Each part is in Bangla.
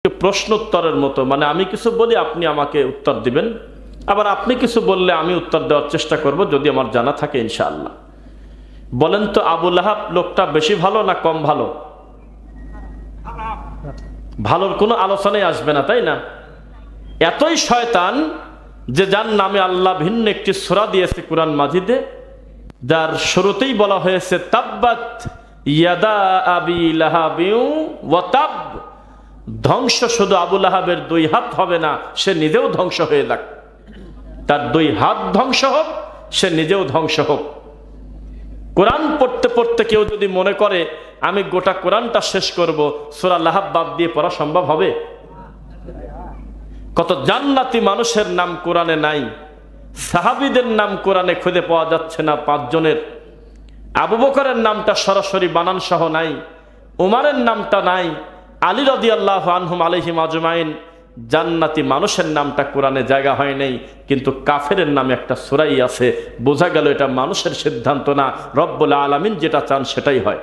প্রশ্নোত্তরের মতো, মানে আমি কিছু বলি আপনি আমাকে উত্তর দিবেন, আবার আপনি কিছু বললে আমি উত্তর দেওয়ার চেষ্টা করব যদি আমার জানা থাকে ইনশাআল্লাহ। বলেন তো, আবু লাহাব লোকটা বেশি ভালো না কম ভালো? ভালোর কোনো আলোচনায় আসবে না, তাই না? এতই শয়তান যে যার নামে আল্লাহ ভিন্ন একটি সূরা দিয়েছে কুরআন মাজিদে, যার শুরুতেই বলা হয়েছে তাব্বাত ইয়াদা আবি লাহাবিউ ওয়া তাব। ধ্বংস শুধু আবু লাহাবের দুই হাত হবে না, সে নিজেও ধ্বংস হয়ে যাক। তার দুই হাত ধ্বংস হোক, সে নিজেও ধ্বংস হোক। কোরআন পড়তে পড়তে কেউ যদি মনে করে আমি গোটা কোরআনটা শেষ করব, সূরা লাহাব বাদ দিয়ে পড়া সম্ভব হবে? কত জান্নাতি মানুষের নাম কোরআনে নাই, সাহাবীদের নাম কোরআনে খুঁজে পাওয়া যাচ্ছে না 5 জনের। আবু বকরের নামটা সরাসরি বানান সহ নাই, উমারের নামটা নাই, আলী রাদিয়াল্লাহু আনহুম আলাইহিম আজমাইন জান্নাতি মানুষের নামটা কোরআনে জায়গা হয় নাই, কিন্তু কাফেরের নামে একটা সূরাই আছে। বোঝা গেল এটা মানুষের সিদ্ধান্ত না, রব্বুল আলামিন যেটা চান সেটাই হয়।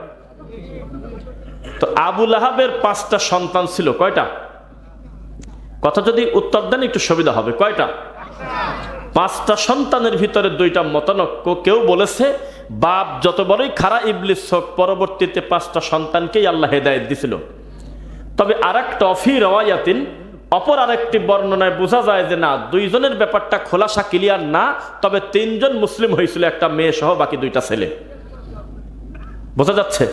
তো আবু লাহাবের 5টা সন্তান ছিল, কয়টা? কথা যদি উত্তর দেন একটু সুবিধা হবে। কয়টা? 5টা সন্তানের ভিতরে 2টা মতানৈক্য। কেউ বলেছে বাপ যত বড়ই খারাপ ইবলিস হোক, পরবর্তীতে 5টা সন্তানকেই আল্লাহ হেদায়েত দিছিল। তবে আরেকটা অফি রাওয়ায়াতিন, অপর আরেকটি বর্ণনায় বোঝা যায় যে না, 2 জনের ব্যাপারটা খোলাসা ক্লিয়ার না, তবে 3 জন মুসলিম হয়েছিল, একটা মেয়ে সহ, বাকি 2টা ছেলে। বোঝা যাচ্ছে?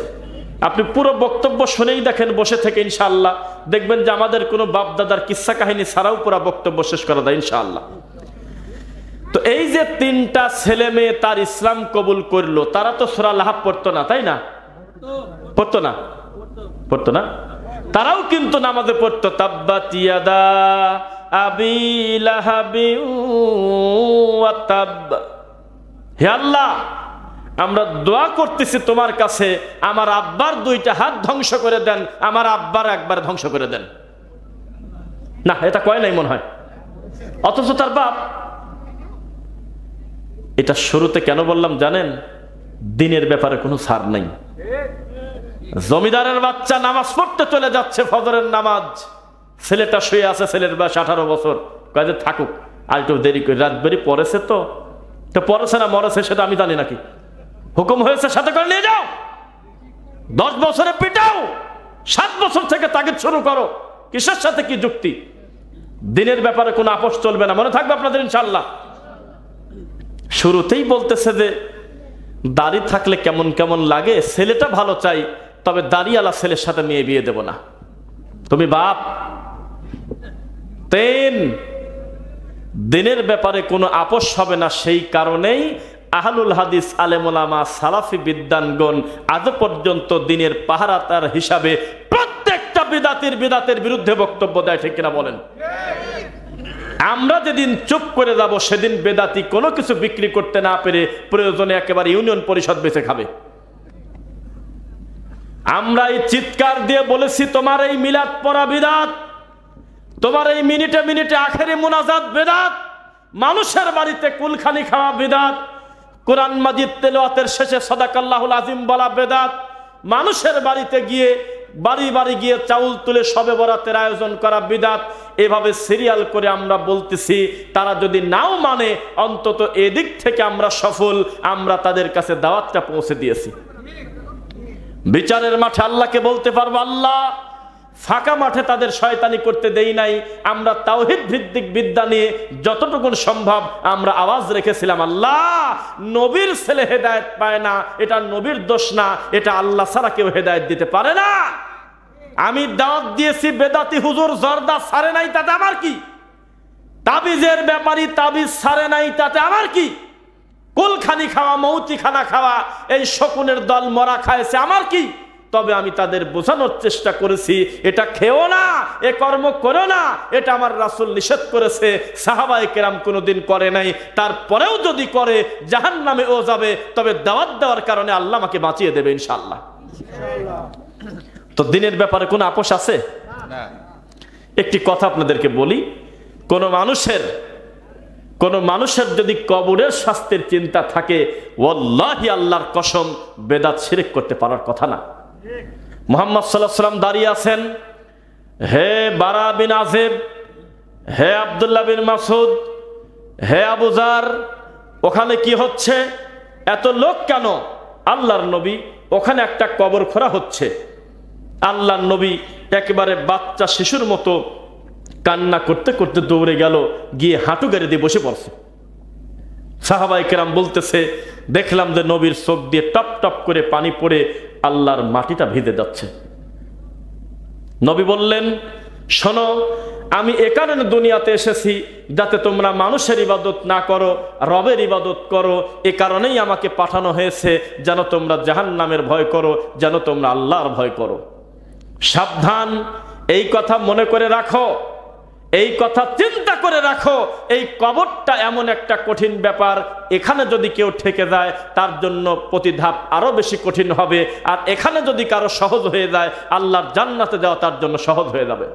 আপনি পুরো বক্তব্য শুনেই দেখেন বসে থেকে, ইনশাআল্লাহ দেখবেন যে আমাদের কোনো বাপ দাদার কিস্সা কাহিনী ছাড়াও পুরো বক্তব্য শেষ করা যায় ইনশাআল্লাহ। তো এই যে 3টা ছেলে মেয়ে তার ইসলাম কবুল করলো, তারা তো সূরা লাহাব পড়তো না, তাই না? পড়তো না? পড়তো না? তারাও কিন্তু নামাজে পড়তো তাব্বাত ইয়াদা আবি লাহাবি ওয়া তাব। হে আল্লাহ, আমরা দোয়া করতেছি তোমার কাছে, আমার আব্বার 2টা হাত ধ্বংস করে দেন, আমার আব্বার একবার ধ্বংস করে দেন। না, এটা কয় নাই মনে হয়, অথচ তার বাপ। এটা শুরুতে কেন বললাম জানেন? দিনের ব্যাপারে কোনো ছাড় নাই। জমিদারের বাচ্চা নামাজ পড়তে চলে যাচ্ছে, ফজরের নামাজ, ছেলেটা শুয়ে আছে, ছেলের বয়স 18 বছর, কয় যে থাকুক আর একটু দেরি করে, রাত বেরি পড়েছে তো পড়েছে না মরেছে সেটা আমি জানি নাকি, হুকুম হয়েছে সাথে করে নিয়ে যাও, 10 বছরে পিটাও, 7 বছর থেকে তাগিদ শুরু করো। কিসের সাথে কি যুক্তি? দিনের ব্যাপারে কোনো আপোষ চলবে না, মনে থাকবে আপনাদের ইনশাআল্লাহ। শুরুতেই বলতেছে যে দাড়ি থাকলে কেমন কেমন লাগে, ছেলেটা ভালো চাই, তবে দাড়িওয়ালা ছেলের সাথে মেয়ে বিয়ে দেব না। তুমি বাপ। 3, দিনের ব্যাপারে কোনো আপোষ হবে না। সেই কারণেই আহলুল হাদিস, আলেম ওলামা, সালাফি বিদ্বানগণ আজ পর্যন্ত দিনের পাহারাদার হিসাবে প্রত্যেকটা বিদাতের বিরুদ্ধে বক্তব্য দেয়, ঠিক কিনা বলেন? আমরা যেদিন চুপ করে যাব, সেদিন বেদাতি কোনো কিছু বিক্রি করতে না পেরে প্রয়োজনে একেবারে ইউনিয়ন পরিষদ বেঁচে খাবে। আমরা এই চিৎকার দিয়ে বলেছি, তোমার এই মিলাদ পড়া বিদাত, তোমার এই মিনিটে মিনিটে আখেরি মুনাজাত বেদাত, মানুষের বাড়িতে কুলখানি খাওয়া বিদাত, কোরআন মাজিদ তেলাওয়াতের শেষে সাদাকাল্লাহুল আযীম বলা বেদাত, মানুষের বাড়িতে গিয়ে বাড়ি বাড়ি গিয়ে চাউল তুলে শবে বরাতের আয়োজন করা বিদাত। এভাবে সিরিয়াল করে আমরা বলতেছি, তারা যদি নাও মানে অন্তত এদিক থেকে আমরা সফল, আমরা তাদের কাছে দাওয়াতটা পৌঁছে দিয়েছি। বিচারের মাঠে আল্লাহকে বলতে পারবো, আল্লাহ ফাঁকা মাঠে তাদের শয়তানি করতে দেই নাই। আমরা তাওহীদ ভিত্তিক বিদ্যা নিয়ে যতটুকু সম্ভব আমরা আওয়াজ রেখেছিলাম। আল্লাহ, নবীর ছেলে হেদায়েত পায় না, এটা নবীর দোষ না, এটা আল্লাহ ছাড়া কেউ হেদায়েত দিতে পারে না। আমি দাওয়াত দিয়েছি, বেদাতি হুজুর জর্দা ছাড়ে নাই, তাতে আমার কি? তাবিজের ব্যাপারী তাবিজ ছাড়ে নাই, তাতে আমার কি? কুলখানি খাওয়া, মৌতি খানা খাওয়া, এই শকুনের দল মরা খাইছে, আমার কি? তবে আমি তাদের বোঝানোর চেষ্টা করেছি, এটা খেও না, এ কর্ম করো না, এটা আমার রাসূল নিষেধ করেছে, সাহাবায়ে কেরাম কোনোদিন করে নাই, তারপরেও যদি করে জাহান্নামে ও যাবে, তবে দাওয়াত দেওয়ার কারণে আল্লাহ আমাকে বাঁচিয়ে দেবে ইনশাআল্লাহ। তো দিনের ব্যাপারে কোনো আপোষ আছে? একটি কথা আপনাদেরকে বলি, কোন মানুষের যদি কবরের শাস্তির চিন্তা থাকে, ওয়াল্লাহি আল্লাহর কসম, বেদাত শিরক করতে পারার কথা না। মুহাম্মদ সাল্লাল্লাহু আলাইহি ওয়াসাল্লাম দাঁড়িয়ে আছেন, হে বারা বিন আযিব, হে আব্দুল্লাহ বিন মাসউদ, হে আবু যার, ওখানে কি হচ্ছে? এত লোক কেন? আল্লাহর নবী, ওখানে একটা কবর খোঁড়া হচ্ছে। আল্লাহর নবী একেবারে বাচ্চা শিশুর মতো কান্না করতে করতে দৌড়ে গেল, গিয়ে হাঁটু গেড়ে দিয়ে বসে পড়ছে। সাহাবায়ে কেরাম বলতেছে, দেখলাম যে নবীর চোখ দিয়ে টপ টপ করে পানি পড়ে আল্লাহর মাটিটা ভিজে যাচ্ছে। নবী বললেন, শোনো, আমি এ কারণে দুনিয়াতে এসেছি যাতে তোমরা মানুষের ইবাদত না করো, রবের ইবাদত করো। এ কারণেই আমাকে পাঠানো হয়েছে, যেন তোমরা জাহান্নামের ভয় করো, যেন তোমরা আল্লাহর ভয় করো। সাবধান, এই কথা মনে করে রাখো, এই কথা চিন্তা করে রাখো। এই কবরটা এমন একটা কঠিন ব্যাপার, এখানে যদি কেউ ঠেকে যায় তার জন্য প্রতিধাপ আরো বেশি কঠিন হবে। আর এখানে যদি কারো সহজ হয়ে যায়, আল্লাহর জান্নাতে যাওয়া তার জন্য সহজ হয়ে যাবে।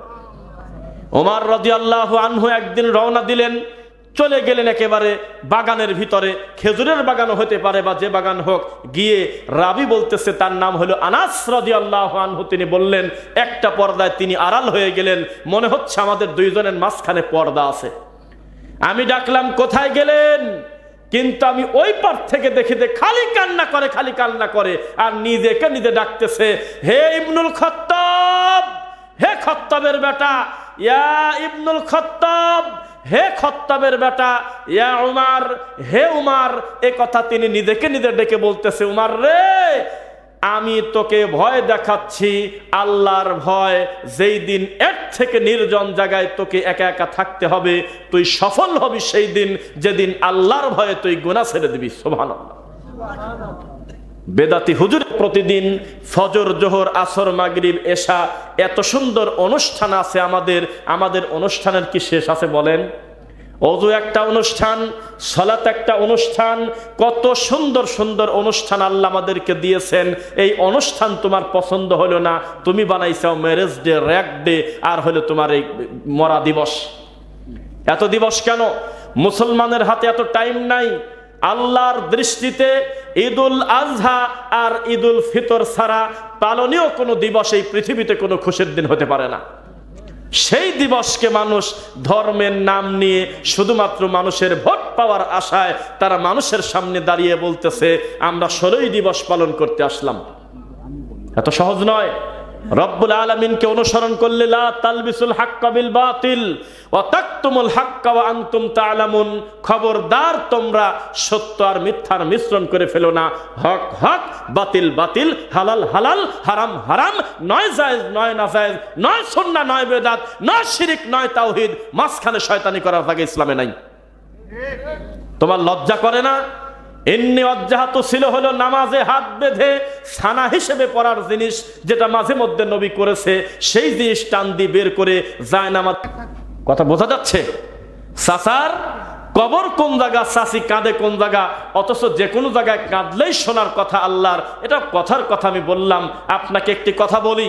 ওমর রাদিয়াল্লাহু আনহু একদিন রওনা দিলেন, চলে গেলেন একেবারে বাগানের ভিতরে, খেজুরের বাগানও হতে পারে বা যে বাগান হোক। গিয়ে রাবি বলতেছে, তার নাম হলো আনাস রাদিয়াল্লাহু আনহু, তিনি বললেন, একটা পর্দায় তিনি আড়াল হয়ে গেলেন, মনে হচ্ছে আমাদের দুইজনের মাঝখানে পর্দা আছে। আমি ডাকলাম, কোথায় গেলেন? কিন্তু আমি ওই পার থেকে দেখি যে খালি কান্না করে, খালি কান্না করে, আর নিজেকে নিজে ডাকতেছে, হে ইবনুল খাত্তাব, হে খাত্তাবের বেটা, ইয়া ইবনুল খাত্তাব, হে খাত্তাবের বেটা, ইয়া উমার, হে উমার। এ কথা তিনি নিজেকে নিজে ডেকে বলতেছে, উমার রে, আমি তোকে ভয় দেখাচ্ছি, আল্লাহর ভয়। যেই দিন এর থেকে নির্জন জায়গায় তোকে একা একা থাকতে হবে, তুই সফল হবি সেই দিন, যেদিন আল্লাহর ভয়ে তুই গুনাহ ছেড়ে দিবি। সুবহানাল্লাহ। বেদাতি হুজুর প্রতিদিন ফজর, জোহর, আসর, মাগরিব, এশা, এত সুন্দর অনুষ্ঠান আছে আমাদের অনুষ্ঠানের কি শেষ আছে বলেন? ওযু একটা অনুষ্ঠান, সালাত একটা অনুষ্ঠান, কত সুন্দর সুন্দর অনুষ্ঠান আল্লাহ আমাদেরকে দিয়েছেন। এই অনুষ্ঠান তোমার পছন্দ হলো না, তুমি বানাইছাও ম্যারেজ ডে, র্যাক ডে, আর হলো তোমার এই মরা দিবস। এত দিবস কেন? মুসলমানের হাতে এত টাইম নাই। আল্লাহর দৃষ্টিতে ঈদুল আজহা আর ঈদুল ফিতর ছাড়া পালনীয় কোনো দিবস এই পৃথিবীতে কোনো খুশির দিন হতে পারে না। সেই দিবসকে মানুষ ধর্মের নাম নিয়ে শুধুমাত্র মানুষের ভোট পাওয়ার আশায় তারা মানুষের সামনে দাঁড়িয়ে বলতেছে, আমরা 16ই দিবস পালন করতে আসলাম। এত সহজ নয়। রব্বুল আলামিনকে অনুসরণ করলে, লা তালবিসুল হাক্কা বিল বাতিল ওয়া তাকতুমুল হাক্কা ওয়া আনতুম তা'লামুন, খবরদার তোমরা সত্য আর মিথ্যার মিশ্রণ করে ফেলো না। হক হক, বাতিল বাতিল, হালাল হালাল, হারাম হারাম, নয় জায়েজ নয় নাজায়েজ, নয় সুন্নাহ নয় বেদাত, নয় শিরক নয় তাওহীদ, মাঝখানে শয়তানি করার জায়গা ইসলামে নাই। তোমার লজ্জা করে না? এমনি ওয়াজ্জাহাতু ছিল হলো নামাজে হাত বেঁধে ছানা হিসেবে পড়ার জিনিস, যেটা মাঝে মধ্যে নবী করেছে, সেই জিনিস টান দিয়ে বের করে যায় নামাজ। কথা বোঝা যাচ্ছে? চাচার কবর কোন জায়গা, চাচি কাঁদে কোন জায়গা, অথচ যে কোনো জায়গায় কাঁদলেই শোনার কথা আল্লাহর। এটা কথার কথা আমি বললাম। আপনাকে একটি কথা বলি,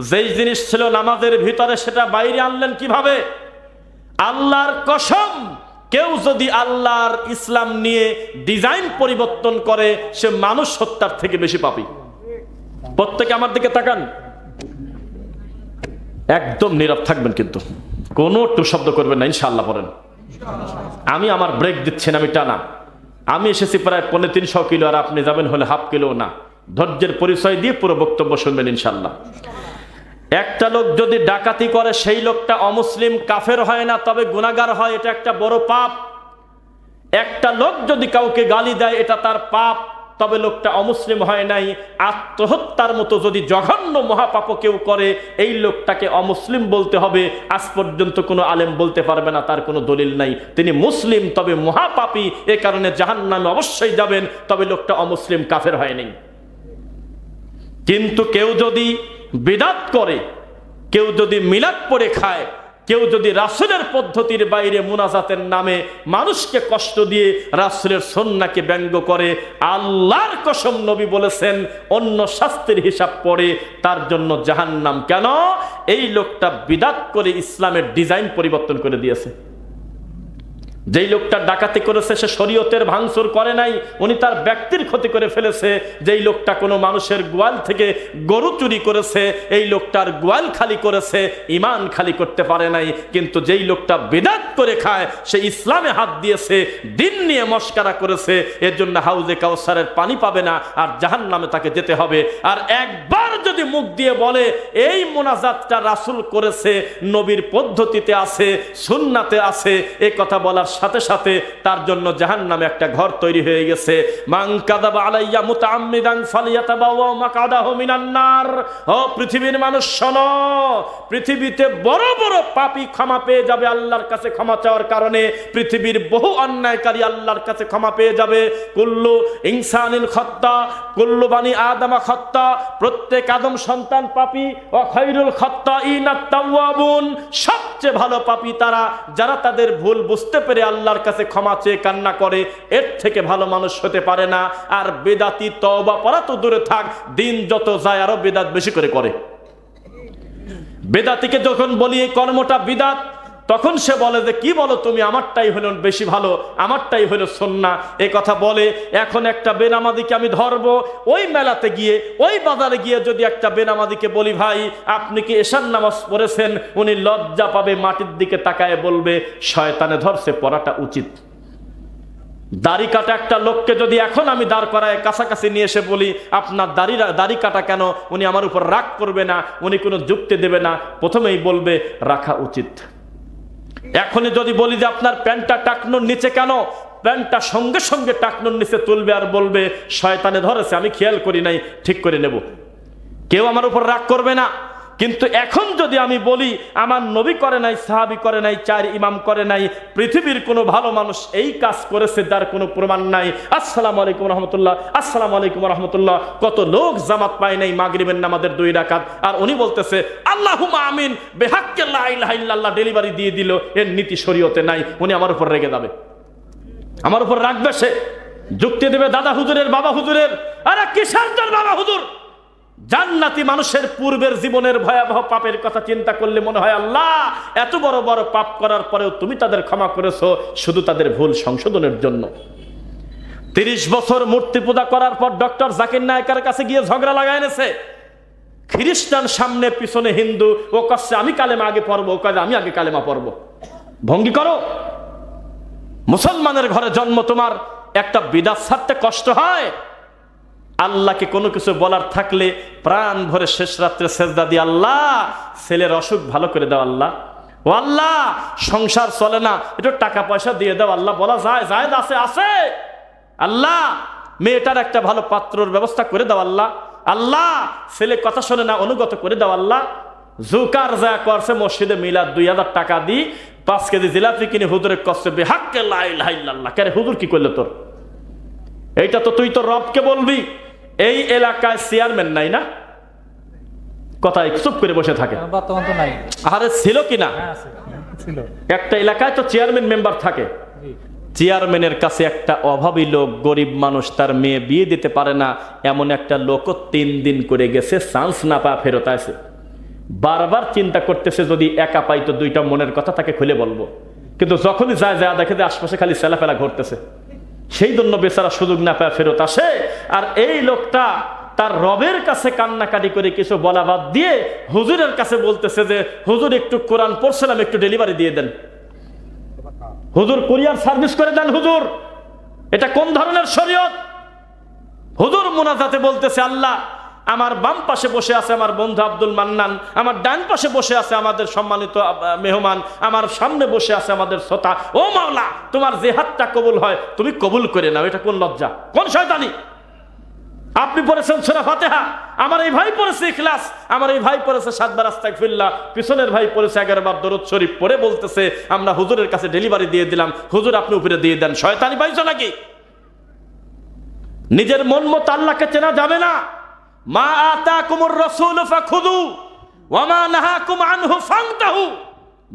যেই জিনিস ছিল নামাজের ভিতরে সেটা বাইরে আনলেন কিভাবে? আল্লাহর কসম, কেউ যদি আল্লাহর ইসলাম নিয়ে ডিজাইন পরিবর্তন করে, সে মানুষ হত্যার থেকে বেশি পাপী। প্রত্যেকে আমার দিকে তাকান, একদম নীরব থাকবেন, কিন্তু কোনো টু শব্দ করবেন না, ইনশাআল্লাহ পড়েন। আমি আমার ব্রেক দিচ্ছেন, আমি টানা। আমি এসেছি প্রায় 350 কিলো, আর আপনি যাবেন হলে হাফ কিলো না। ধৈর্যের পরিচয় দিয়ে পুরো বক্তব্য শুনবেন ইনশাআল্লাহ। একটা লোক যদি ডাকাতি করে, সেই লোকটা অমুসলিম কাফের হয় না, তবে গুনাহগার হয়, এটা একটা বড় পাপ। একটা লোক যদি কাউকে গালি দেয়, এটা তার পাপ, তবে লোকটা অমুসলিম হয় নাই। আত্মহত্যার মতো যদি জঘন্য মহাপাপ কেউ করে, এই লোকটাকে অমুসলিম বলতে হবে। আজ পর্যন্ত কোনো আলেম বলতে পারবে না, তার কোনো দলিল নাই, তিনি মুসলিম তবে মহাপাপী, এ কারণে জাহান্নামে অবশ্যই যাবেন, তবে লোকটা অমুসলিম কাফের হয় নাই। কিন্তু কেউ যদি বিদআত করে, কেউ যদি মিলাদ পড়ে খায়, কেউ যদি রাসূলের পদ্ধতির বাইরে মুনাজাতের নামে মানুষকে কষ্ট দিয়ে রাসূলের সুন্নাহকে ব্যঙ্গ করে, আল্লাহর কসম নবী বলেছেন অন্য শাস্তির হিসাব পড়ে তার জন্য জাহান্নাম। কেন? এই লোকটা বিদআত করে ইসলামের ডিজাইন পরিবর্তন করে দিয়েছে। যেই লোকটা ডাকাতি করেছে সে শরীয়তের ভাঙচুর করে নাই, উনি তার ব্যক্তির ক্ষতি করে ফেলেছে। যেই লোকটা কোনো মানুষের গোয়াল থেকে গরু চুরি করেছে, এই লোকটার গোয়াল খালি করেছে, ঈমান খালি করতে পারে নাই। কিন্তু যেই লোকটা বিদআত করে খায়, সে ইসলামে হাত দিয়েছে, দিন নিয়ে মস্কারা করেছে, এর জন্য হাউজে কাউসারের পানি পাবে না, আর জাহান্নামে তাকে যেতে হবে। আর একবার যদি মুখ দিয়ে বলে এই মোনাজাতটা রাসূল করেছে, নবীর পদ্ধতিতে আছে, সুন্নাতে আছে, এই কথা বলার সাথে সাথে তার জন্য জাহান্নামে একটা ঘর তৈরি হয়ে গেছে। মান কাযাবা আলাইয়া মুতাআম্মিদান ফালিয়াতাবাওয়া মাকআদাহু মিনান নার। ও পৃথিবীর মানুষ শোনো, পৃথিবীতে বড় বড় পাপী ক্ষমা পেয়ে যাবে আল্লাহর কাছে ক্ষমা চাওয়ার কারণে। পৃথিবীর বহু অন্যায়কারী আল্লাহর কাছে ক্ষমা পেয়ে যাবে। কুল্লু ইনসানিন খাত্তা, কুল্লু বানি আদম খাত্তা, প্রত্যেক আদম সন্তান পাপী। ওয়া খায়রুল খাত্তাইনাত তাওয়াবুন, সবচেয়ে ভালো পাপী তারা যারা তাদের ভুল বুঝতে পেরে আল্লাহর কাছে ক্ষমা চেয়ে কান্না করে। এর থেকে ভালো মানুষ হতে পারে না। আর বেদাতি তওবা পড়া তো দূরে থাক, দিন যত যায় আরো বেদাত বেশি করে করে। বেদাতিকে যখন বলি এই কর্মটা বিদাত, তখন সে বলে যে কি বলো তুমি, আমারটাই হলো বেশি ভালো, আমারটাই হলো সুন্নাহ, এই কথা বলে। এখন একটা বেনামাদিকে আমি ধরবো, ওই মেলাতে গিয়ে, ওই বাজারে গিয়ে যদি একটা বেনামাদিকে বলি ভাই আপনি কি এশার নামাজ পড়েছেন, উনি লজ্জা পাবে, মাটির দিকে তাকায় বলবে শয়তানে ধরছে, পড়াটা উচিত। দাড়ি কাটা একটা লোককে যদি এখন আমি দাঁড় করায় কাছাকাছি নিয়ে এসে বলি আপনার দাড়ি কাটা কেন, উনি আমার উপর রাগ করবে না, উনি কোনো যুক্তি দেবে না, প্রথমেই বলবে রাখা উচিত। এখনই যদি বলি যে আপনার প্যান্টটা টাকনোর নিচে কেন, প্যান্টটা সঙ্গে সঙ্গে টাকনোর নিচে তুলবে আর বলবে শয়তানে ধরেছে, আমি খেয়াল করি নাই, ঠিক করে নেব। কেউ আমার উপর রাগ করবে না। কিন্তু এখন যদি আমি বলি আমার নবী করে নাই, সাহাবী করে নাই, চার ইমাম করে নাই, পৃথিবীর কোনো ভালো মানুষ এই কাজ করেছে যার কোনো প্রমাণ নাই, আসসালামু আলাইকুম রহমতুল্লাহ, আসসালামু আলাইকুম রহমতুল্লাহ, কত লোক জামাত পায় নাই মাগরিবের নামাজের 2 রাকাত, আর উনি বলতেছে আল্লাহুম্মা আমিন বিহাক্কি লা ইলাহা ইল্লাল্লাহ, ডেলিভারি দিয়ে দিল। এর নীতি শরীয়তে নাই, উনি আমার উপর রেগে যাবে, আমার উপর রাখবে, সে যুক্তি দেবে দাদা হুজুরের, বাবা হুজুরের। আরে কিসের তোর বাবা হুজুর? জান্নাতি মানুষের পূর্বের জীবনের ভয়াবহ পাপের কথা চিন্তা করলে মনে হয় আল্লাহ এত বড় বড় পাপ করার পরেও তুমি তাদের ক্ষমা করেছো শুধু তাদের ভুল সংশোধনের জন্য। 30 বছর মূর্তি পূজা করার পর ডক্টর জাকির নায়েকের কাছে গিয়ে ঝগড়া লাগায় এনেছে। খ্রিস্টান সামনে পিছনে হিন্দু, ও কাছে আমি কালেমা আগে পড়বো, ও কাজে আমি আগে কালেমা পড়বো। ভঙ্গি করো। মুসলমানের ঘরে জন্ম, তোমার একটা বিদআত ছাড়তে কষ্ট হয়? আল্লাহকে কোনো কিছু বলার থাকলে প্রাণ ভরে শেষ রাত্রে সেজদা দিয়ে আল্লাহ ছেলের অসুখ ভালো করে দাও, আল্লাহ ও আল্লাহ সংসার চলে না, একটু টাকা পয়সা দিয়ে দাও আল্লাহ, বলা যায়, জায়েজ আছে, আছে আল্লাহ মেয়েটার একটা ভালো পাত্রর ব্যবস্থা করে দাও আল্লাহ, আল্লাহ ছেলে কথা শোনে না, অনুগত করে দাও আল্লাহ। জুকার যা করছে মসজিদে মিলাদ 2000 টাকা দি 5 কেজি জিলাপি কিনে হুজুরের কষ্ট বিহাক্কে লা ইলাহা ইল্লাল্লাহ। কে রে হুজুর কি করলো তোর? এইটা তো তুই তো রবকে বলবি। এই এলাকায় চেয়ারম্যান নাই না, কথায় চুপ করে বসে থাকে। আরে ছিল কিনা? একটা এলাকায় তো চেয়ারম্যান মেম্বার থাকে। চেয়ারম্যানের কাছে একটা অভাবী লোক, গরিব মানুষ, তার মেয়ে বিয়ে দিতে পারে না, এমন একটা লোকও 3 দিন করে গেছে, চান্স না পা ফেরত আসে। বারবার চিন্তা করতেছে যদি একা পাই তো 2টা মনের কথা তাকে খুলে বলবো, কিন্তু যখনই যায় দেখে যে আশপাশে খালি ছেলাফেলা ঘটতেছে, সেই জন্য বেচারা সুযোগ না পায় ফেরত আসে। আর এই লোকটা তার রবের কাছে কান্নাকাটি করে কিছু বলা বাদ দিয়ে হুজুরের কাছে বলতেছে যে হুজুর একটু কোরআন পড়ছিলাম, একটু ডেলিভারি দিয়ে দেন, হুজুর কুরিয়ার সার্ভিস করে দেন হুজুর। এটা কোন ধরনের শরীয়ত? হুজুর মুনাজাতে বলতেছে আল্লাহ আমার বাম পাশে বসে আছে আমার বন্ধু আব্দুল মান্নান, আমার ডান পাশে বসে আছে আমাদের সম্মানিত মেহমান, আমার সামনে বসে আছে আমাদের শ্রোতা। ও মাওলা, তোমার যে হাতটা কবুল হয় তুমি কবুল করে নাও। এটা কোন লজ্জা, কোন শয়তানি? আপনি পড়েছেন সূরা ফাতিহা, আমার এই ভাই পড়েছে ইখলাস, আমার এই ভাই পড়েছে 7 বার আস্তাগফিরুল্লাহ, পিছনের ভাই পড়েছে 11 বার দরুদ শরীফ, পড়ে বলতেছে আমরা হুজুরের কাছে ডেলিভারি দিয়ে দিলাম, হুজুর আপনি উপরে দিয়ে দেন। শয়তানি পাইছো নাকি? নিজের মন মতো আল্লাহকে চেনা যাবে না। মা আতাকুমুর রাসূল ফাখুযু ওয়া মা নাহাকুম আনহু ফান্তাহু।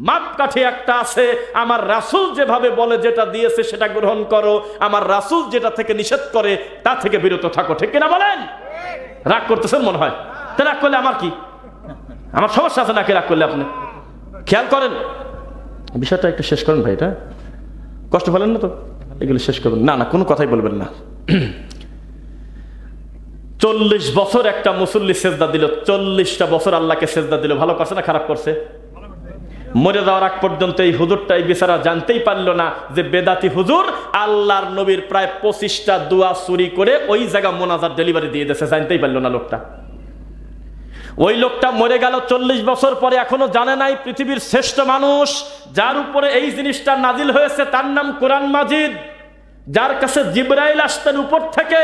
মাপকাঠি একটা আছে, আমার রাসূল যেভাবে বলে যেটা দিয়েছে সেটা গ্রহণ করো, আমার রাসূল যেটা থেকে নিষেধ করে তা থেকে বিরত থাকো। ঠিক কিনা বলেন? রাগ করতেছেন মনে হয়। তা রাগ করলে আমার কি? আমার সমস্যা আছে নাকি রাগ করলে? আপনি খেয়াল করেন বিষয়টা, একটু শেষ করেন ভাই। এটা কষ্ট পেলেন না তো? এগুলো শেষ করবেন না, না কোনো কথাই বলবেন না। 40 বছর একটা মুসল্লি সেজদা দিল, 40টা বছর আল্লাহকে সেজদা দিল, ভালো করছে না খারাপ করছে? মরে যাওয়ার আগ পর্যন্ত এই হুজুরটা এই বেচারা জানতেই পারলো না যে বেদাতি হুজুর আল্লাহর নবীর প্রায় 25টা দোয়া চুরি করে ওই জায়গা মোনাজাত ডেলিভারি দিয়ে দিয়েছে, জানতেই পারলো না লোকটা। ওই লোকটা মরে গেল 40 বছর পরে, এখনো জানে নাই পৃথিবীর শ্রেষ্ঠ মানুষ যার উপরে এই জিনিসটা নাজিল হয়েছে তার নাম কোরআন মাজিদ, যার কাছে জিবরাইল আসতেন উপর থেকে,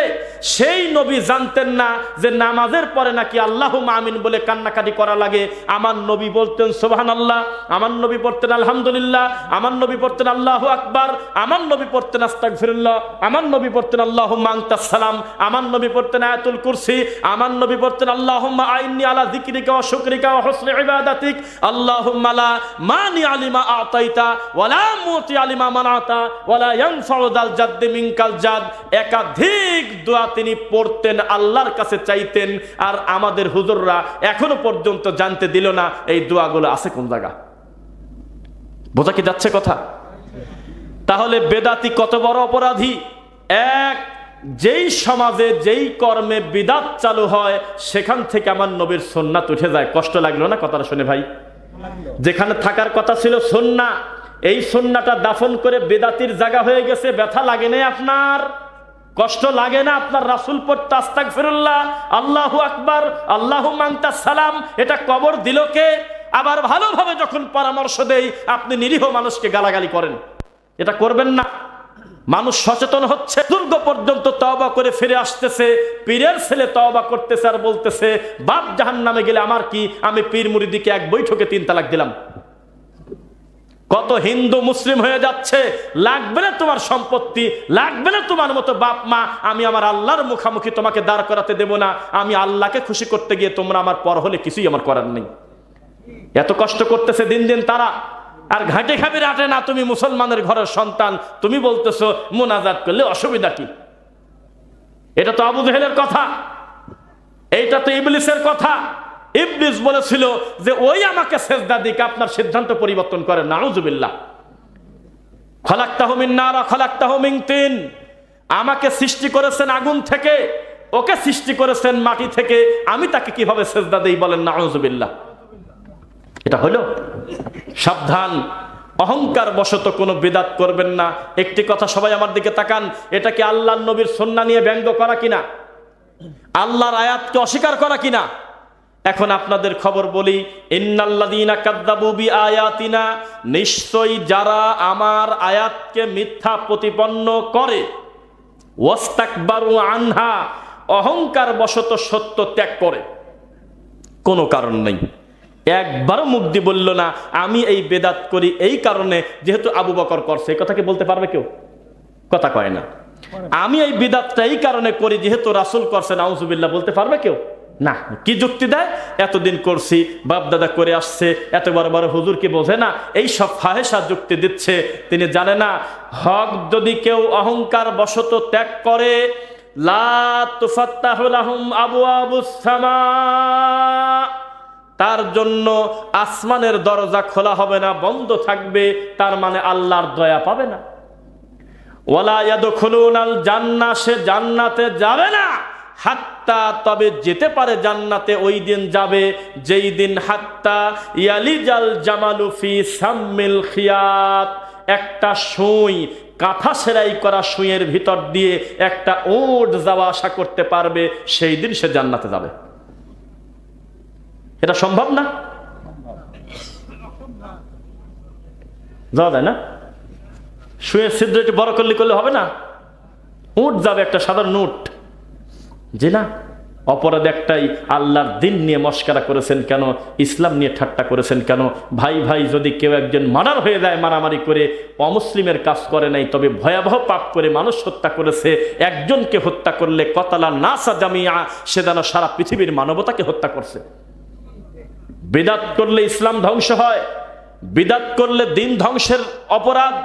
সেই নবী জানতেন না যে নামাজের পরে নাকি আল্লাহুম্মা আমিন বলে কান্নাকাটি করা লাগে। আমার নবী বলতেন সুবহানাল্লাহ, আমার নবী পড়তেন আলহামদুলিল্লাহ, আমার নবী পড়তেন আল্লাহু আকবার, আমার নবী পড়তেন আস্তাগফিরুল্লাহ, আমার নবী পড়তেন আল্লাহুম্মা আনতাস সালাম, আমার নবী পড়তেন আয়াতুল কুরসি, আমার নবী পড়তেন আল্লাহুম্মা আইন্নি আলা যিকরিকা ওয়া শুকরিকা ওয়া হুসনি ইবাদাতিক, আল্লাহুম্মা লা মানি আলিমা আতাইতা ওয়া লা মুতি আলিমা মানাতা ওয়া লা ইয়ানফাউ যাল জাদ মিনকাল জাদ। একাধিক দোয়া তিনি পড়তেন, আল্লাহর কাছে চাইতেন, আর আমাদের হুজুররা এখনো পর্যন্ত জানতে দিল না এই দোয়াগুলো আছে কোন জায়গা। বোঝা কি যাচ্ছে কথা? তাহলে বেদাতি কত বড় অপরাধী! এক, যেই সমাজে যেই কর্মে বিদাত চালু হয় সেখান থেকে আমার নবীর সুন্নাত উঠে যায়। কষ্ট লাগলো না কথাটা শুনে ভাই? যেখানে থাকার কথা ছিল সুন্নাহ, এই সুন্নাহটা দাফন করে বেদাতির জায়গা হয়ে গেছে। ব্যথা লাগে না আপনার? কষ্ট লাগে না আপনার? রাসূল পড়তে আস্তাগফিরুল্লাহ, আল্লাহু আকবার, আল্লাহুম্মা আনতাস সালাম, এটা কবর দিল কে? আবার ভালোভাবে যখন পরামর্শ দেই আপনি নিরীহ মানুষকে গালাগালি করেন। এটা করবেন না। মানুষ সচেতন হচ্ছে, দুর্গ পর্যন্ত তওবা করে ফিরে আসতেছে, পীরের ছেলে তওবা করতেছে আর বলতেছে বাপ জাহান্নামে গেলে আমার কি, আমি পীর মুরিদিকে এক বৈঠকে 3 তালাক দিলাম। কত হিন্দু মুসলিম হয়ে যাচ্ছে, লাগবে না তোমার সম্পত্তি, লাগবে না তোমার মতো বাপ মা, আমি আমার আল্লাহর মুখামুখি তোমাকে দাঁড় করাতে দেব না, আমি আল্লাহকে খুশি করতে গিয়ে তোমরা আমার পর হলে কিছুই আমার করার নেই। এত কষ্ট করতেছে দিন দিন তারা, আর ঘাটে খাবি রাটে না। তুমি মুসলমানের ঘরের সন্তান, তুমি বলতেছো মুনাজাত করলে অসুবিধা কি? এটা তো আবু জেহেলের কথা, এইটা তো ইবলিসের কথা। ইবলিস বলেছিল যে ওই আমাকে সেজদা দিক, আপনার সিদ্ধান্ত পরিবর্তন করেন। নাউজুবিল্লাহ। খলাকতাহু মিন নার ওয়া খলাকতাহু মিন তিন, আমাকে সৃষ্টি করেছেন আগুন থেকে, ওকে সৃষ্টি করেছেন মাটি থেকে, আমি তাকে কিভাবে সেজদা দেই বলেন? নাউজুবিল্লাহ। এটা হলো? সাবধান, অহংকার বশত কোনো বিদাত করবেন না। একটি কথা সবাই আমার দিকে তাকান, এটা কি আল্লাহর নবীর সুন্নাহ নিয়ে ব্যঙ্গ করা কিনা? আল্লাহর আয়াতকে অস্বীকার করা কিনা? এখন আপনাদের খবর বলি, ইন্নাল্লাযীনা কাযযাবু বিআয়াতিনা, নিশ্চয়ই যারা আমার আয়াতকে মিথ্যা প্রতিপন্ন করে, ওয়াস্তাকবারু আনহা, অহংকার বশত সত্য ত্যাগ করে, কোনো কারণ নেই, একবারও মুখ দিয়ে বলল না আমি এই বেদাত করি এই কারণে যেহেতু আবু বকর করছে, এই কথা কি বলতে পারবে কেউ? কথা কয় না। আমি এই বিদাতটা এই কারণে করি যেহেতু রাসূল করছে, নাউজুবিল্লাহ বলতে পারবে কেউ? না। কি যুক্তি দেয়? এতদিন করছি, বাপ দাদা করে আসছে, এত বড় বড় হুজুর কি বোঝে না? এই সব ফাহেসা যুক্তি দিচ্ছে। তিনি জানে না হক যদি কেউ অহংকার বশত ত্যাগ করে, লা তুফাত্তাহু লাহুম আবওয়াবুস সামা, তার জন্য আসমানের দরজা খোলা হবে না, বন্ধ থাকবে, তার মানে আল্লাহর দয়া পাবে না। ওয়ালা ইয়াদখুলুনাল জান্নাহ, সে জান্নাতে যাবে না, হাত্তা, তবে যেতে পারে জান্নাতে ওই দিন যাবে যেই দিন হাত্তা ইয়ালিজাল জামালু ফি সাম্মিল খিয়াত, একটা সুই, কাঁথা সেলাই করা সুইয়ের ভিতর দিয়ে একটা উট যাওয়া আসা করতে পারবে, সেই দিন সে জান্নাতে যাবে। এটা সম্ভব না? যাওয়া যায় না? সুয়ের ছিদ্র একটু বড় করলে হবে না? উট যাবে, একটা সাধারণ উট। জি না। অপরাধ একটাই, আল্লাহর দিন নিয়ে মস্করা করেছেন কেন, ইসলাম নিয়ে ঠাট্টা করেছেন কেন? ভাই ভাই যদি কেউ একজন মার্ডার হয়ে যায়, মারামারি করে, অমুসলিমের কাজ করে নাই, তবে ভয়াবহ পাপ করে মানুষ হত্যা করেছে। একজনকে হত্যা করলে কতালা নাসা জামিয়া, সে যেন সারা পৃথিবীর মানবতাকে হত্যা করছে। বিদাত করলে ইসলাম ধ্বংস হয়, বিদাত করলে দিন ধ্বংসের অপরাধ।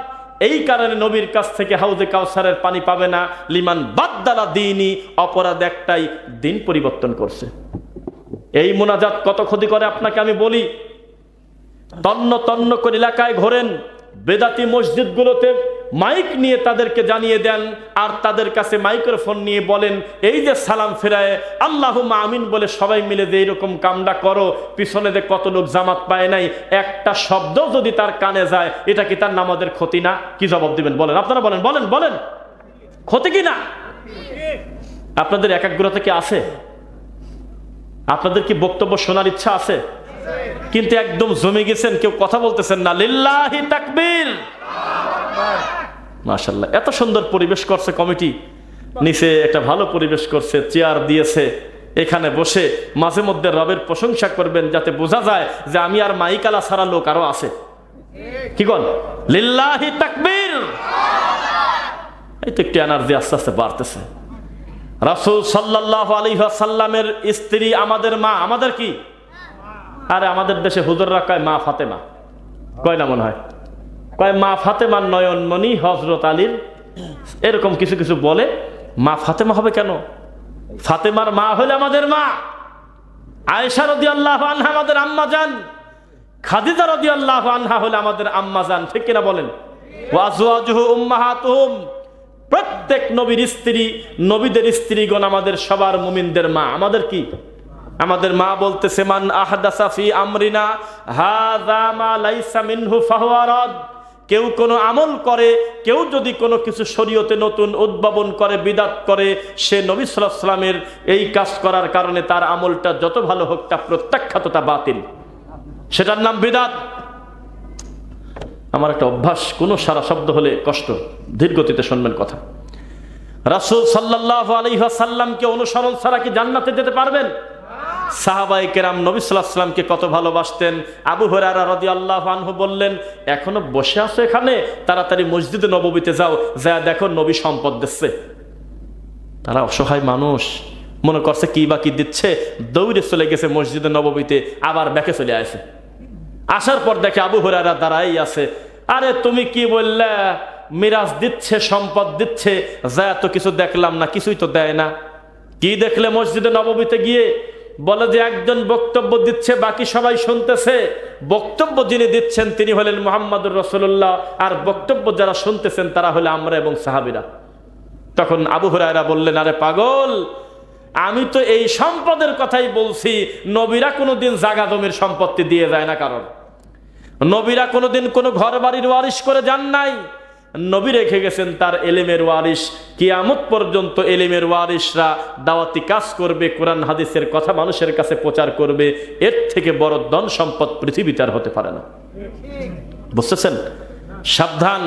এই কারণে নবীর কাছ থেকে হাউজে কাউসারের পানি পাবে না। লিমান বাদদালা দীনি, অপরাধ একটাই, দিন পরিবর্তন করছে। এই মুনাজাত কত ক্ষতি করে আপনাকে আমি বলি। তন্ন তন্ন করে এলাকায় ঘোরেন, বেদাতি মসজিদগুলোতে মাইক নিয়ে তাদেরকে জানিয়ে দেন, আর তাদের কাছে মাইক্রোফোন নিয়ে বলেন, এই যে সালাম ফেরায় আল্লাহুম্মা আমিন বলে সবাই মিলে যে এরকম কামটা করো, পিছনে যে কত লোক জামাত পায় নাই, একটা শব্দ যদি তার কানে যায় এটা কি তার নামাজের ক্ষতি না? কি জবাব দিবেন বলেন? আপনারা বলেন, বলেন বলেন, ক্ষতি কি না? আপনাদের একাগ্রতা কি আছে? আপনাদের কি বক্তব্য শোনার ইচ্ছা আছে? কিন্তু একদম জমে গেছেন, কেউ কথা বলতেছেন না। লিল্লাহি তাকবীর, মাশাআল্লাহ। এত সুন্দর পরিবেশ করছে কমিটি, নিচে একটা ভালো পরিবেশ করছে, চেয়ার দিয়েছে, এখানে বসে মাঝে মধ্যে রবের প্রশংসা করবেন, যাতে বোঝা যায় যে আমি আর মাইকালা ছাড়া লোক আরো আছে। কি বল? লিল্লাহি তাকবীর। এই তো একটু এনার্জি আস্তে আস্তে বাড়তেছে। রাসূল সাল্লাল্লাহু আলাইহি ওয়াসাল্লামের স্ত্রী আমাদের মা, আমাদের কি? আরে আমাদের দেশে হুজুররা কয় মা ফাতেমা, কয় না মনে হয়? কয় মা ফাতেমার নয়নমণি হযরত আলীর, এরকম কিছু কিছু বলে। মা ফাতেমা হবে কেন? ফাতেমার মা হলে আমাদের মা। আয়েশা রাদিয়াল্লাহু আনহা আমাদের আম্মা জান, খাদিজা রাদিয়াল্লাহু আনহা হলে আমাদের আম্মা জান। ঠিক কিনা বলেন? ওয়া আজওয়াজুহু উম্মাহাতুহুম, প্রত্যেক নবীর স্ত্রী, নবীদের স্ত্রীগণ আমাদের সবার মুমিনদের মা। আমাদের কি? আমাদের মা বলতেছে, মান আহদাসা ফি আমরিনা হাযা মা লাইসা মিনহু ফাহুয়া রাদ। কেউ কোনো আমল করে, কেউ যদি কোনো কিছু শরীয়তে নতুন উদ্ভাবন করে, বিদআত করে, সে নবী সাল্লাল্লাহু আলাইহি ওয়াসাল্লামের এই কাজ করার কারণে তার আমলটা যত ভালো হোক তা প্রত্যাখ্যাত, তা বাতিল, সেটার নাম বিদআত। আমার একটা অভ্যাস, কোনো সারা শব্দ হলে কষ্ট, ধীর গতিতে শুনবেন কথা। রাসূল সাল্লাল্লাহু আলাইহি ওয়াসাল্লামকে অনুসরণ ছাড়া কি জান্নাতে যেতে পারবেন? সাহাবায়ে কেরাম নবী সাল্লাল্লাহু আলাইহি ওয়াসাল্লামকে কত ভালোবাসতেন। আবু হুরায়রা রাদিয়াল্লাহু আনহু বললেন, এখনো বসে আছো এখানে, তাড়াতাড়ি মসজিদে নববীতে যাও, যা দেখো নবী সম্পদ দিচ্ছে। তারা অসহায় মানুষ, মনে করছে কি বা কি দিচ্ছে, দৌড়ে চলে গেছে মসজিদে নববীতে, আবার ব্যাকে চলে আসে। আসার পর দেখে আবু হুরায়রা দাঁড়াই আছে। আরে তুমি কি বললে? মিরাজ দিচ্ছে, সম্পদ দিচ্ছে, যা তো কিছু দেখলাম না, কিছুই তো দেয় না। কি দেখলে মসজিদে নববীতে গিয়ে? বলে যে একজন বক্তব্য দিচ্ছে, বাকি সবাই শুনতেছে। বক্তব্য যিনি দিচ্ছেন তিনি হলেন মুহাম্মদুর রাসূলুল্লাহ, আর বক্তব্য যারা শুনতেছেন তারা হলে আমরা এবং সাহাবীরা। তখন আবু হুরায়রা বললেন, আরে পাগল, আমি তো এই সম্পদের কথাই বলছি। নবীরা কোনোদিন জাগা জমির সম্পত্তি দিয়ে যায় না কারণ। নবীরা কোনোদিন কোনো ঘর বাড়ির ওয়ারিশ করে যান নাই। নবী রেখে গেছেন তার এলেমের ওয়ারিশ। কিয়ামত পর্যন্ত এলেমের ওয়ারিশরা দাওয়াতি কাজ করবে, কোরআন হাদিসের কথা মানুষের কাছে প্রচার করবে। এর থেকে বড় ধন সম্পদ পৃথিবীতে আর হতে পারে না। বুঝতেছেন? সাবধান,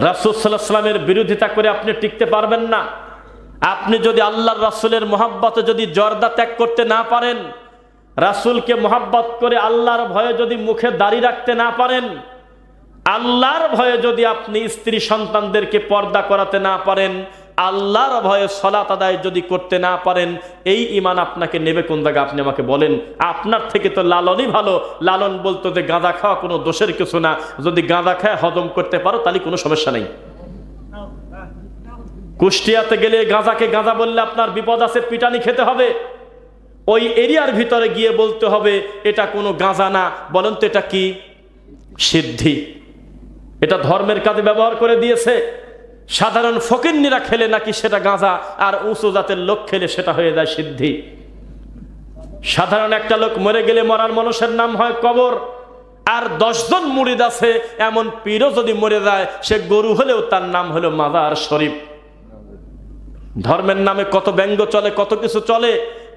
রাসূল সাল্লাল্লাহু আলাইহি ওয়াসাল্লামের বিরোধিতা করে আপনি টিকতে পারবেন না। আপনি যদি আল্লাহর রাসূলের মহব্বতে যদি জর্দা ত্যাগ করতে না পারেন, রাসূলকে মহব্বত করে আল্লাহর ভয়ে যদি মুখে দাড়ি রাখতে না পারেন, আল্লাহর ভয়ে যদি আপনি স্ত্রী সন্তানদেরকে পর্দা করাতে না পারেন, আল্লাহর ভয়ে সালাত আদায় যদি করতে না পারেন, এই ঈমান আপনাকে নেবে কোন জায়গা? আপনি আমাকে বলেন। আপনার থেকে তো লালনই ভালো। লালন বলতো যে গাঁজা খাওয়া কোনো দোষের কিছু না, যদি গাঁজা খায় হজম করতে পারো তাহলে কোনো সমস্যা নেই। কুষ্টিয়াতে গেলে গাঁজাকে গাঁজা বললে আপনার বিপদ আছে, পিটানি খেতে হবে। ওই এরিয়ার ভিতরে গিয়ে বলতে হবে এটা কোনো গাঁজা না, বলেন তো এটা কি? সিদ্ধি। এটা ধর্মের কাজে ব্যবহার করে দিয়েছে। সাধারণ ফকিন্নিরা খেলে নাকি সেটা গাঁজা, আর উঁচু জাতের লোক খেলে সেটা হয়ে যায় সিদ্ধি। সাধারণ একটা লোক মরে গেলে মরার মানুষের নাম হয় কবর, আর 10 জন মুরিদ আছে এমন পীরও যদি মরে যায়, সে গরু হলেও তার নাম হলো মাজার শরীফ। ধর্মের নামে কত ব্যঙ্গ চলে, কত কিছু চলে।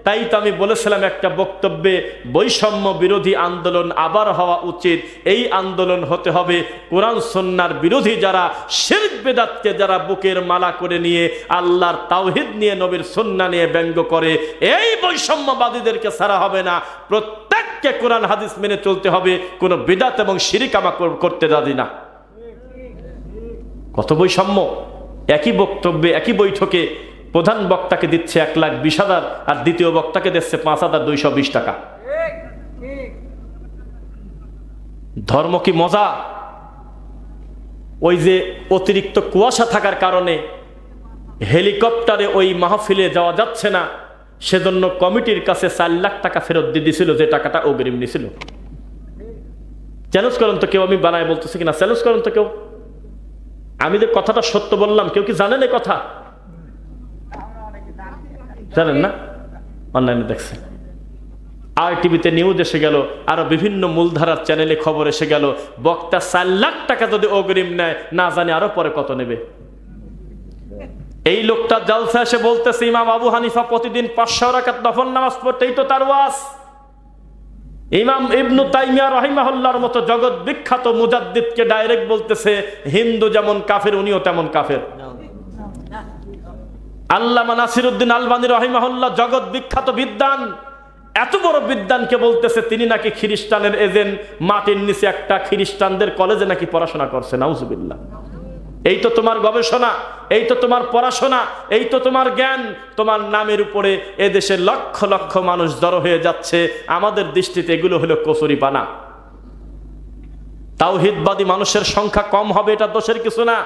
তাই তো আমি বলেছিলাম একটা বক্তব্যে, বৈষম্য বিরোধী আন্দোলন আবার হওয়া উচিত। এই আন্দোলন হতে হবে কোরআন সুন্নাহর বিরোধী, যারা শিরক বিদআতকে যারা বুকের মালা করে নিয়ে আল্লাহর তাওহীদ নিয়ে নবীর সুন্নাহ নিয়ে ব্যঙ্গ করে, এই বৈষম্যবাদীদেরকে ছাড়া হবে না। প্রত্যেককে কোরআন হাদিস মেনে চলতে হবে, কোনো বিদআত এবং শিরক আমরা করতে রাজি না। কত বৈষম্য! একই বক্তব্যে, একই বৈঠকে প্রধান বক্তাকে দিচ্ছে 1,20,000 আর দ্বিতীয় বক্তাকে দিচ্ছে 5,220 টাকা। ধর্ম কি মজা? ওই যে অতিরিক্ত কুয়াশা থাকার কারণে হেলিকপ্টারে ওই মাহফিলে যাওয়া যাচ্ছে না, সেজন্য কমিটির কাছে 4 লাখ টাকা ফেরত দিয়ে দিয়েছিল, যে টাকাটা অগ্রিম নিয়েছিল। চ্যালেঞ্জ করেন তো কেউ, আমি বানায় বলতেছি কিনা, চ্যালেঞ্জ করেন তো কেউ। আমি যে কথাটা সত্য বললাম, কেউ কি জানেন এই কথা? জানেন না? অনলাইনে দেখছেন। আর টিভিতে নিউজ এসে গেল, আরো বিভিন্ন মূলধারার চ্যানেলে খবর এসে গেল, বক্তা 4 লাখ টাকা যদি অগ্রিম নেয়, না জানি আরো পরে কত নেবে। এই লোকটা জালসা এসে বলতেছে ইমাম আবু হানিফা প্রতিদিন 500 রাকাত নফল নামাজ পড়তেই তো তার ওয়াজ। ইমাম ইবনু তাইমিয়া রাহিমাহুল্লাহর মতো জগৎ বিখ্যাত মুজাদ্দিদকে ডাইরেক্ট বলতেছে হিন্দু যেমন কাফের উনিও তেমন কাফের। আল্লামা নাসিরউদ্দিন আলবানী রাহিমাহুল্লাহ জগৎ বিখ্যাত বিদ্বান, এত বড় বিদ্বানকে বলতেছে তিনি নাকি খ্রিস্টানের এজেন্ট, মাটির নিচে একটা খ্রিস্টানদের কলেজে নাকি পড়াশোনা করছে। নাউজুবিল্লাহ। এই তো তোমার গবেষণা, এই তো তোমার পড়াশোনা, এই তো তোমার জ্ঞান। তোমার নামের উপরে এদেশে লক্ষ লক্ষ মানুষ জড়ো হয়ে যাচ্ছে। আমাদের দৃষ্টিতে এগুলো হলো কচুরিপানা। তাওহীদবাদী মানুষের সংখ্যা কম হবে, এটা দোষের কিছু না।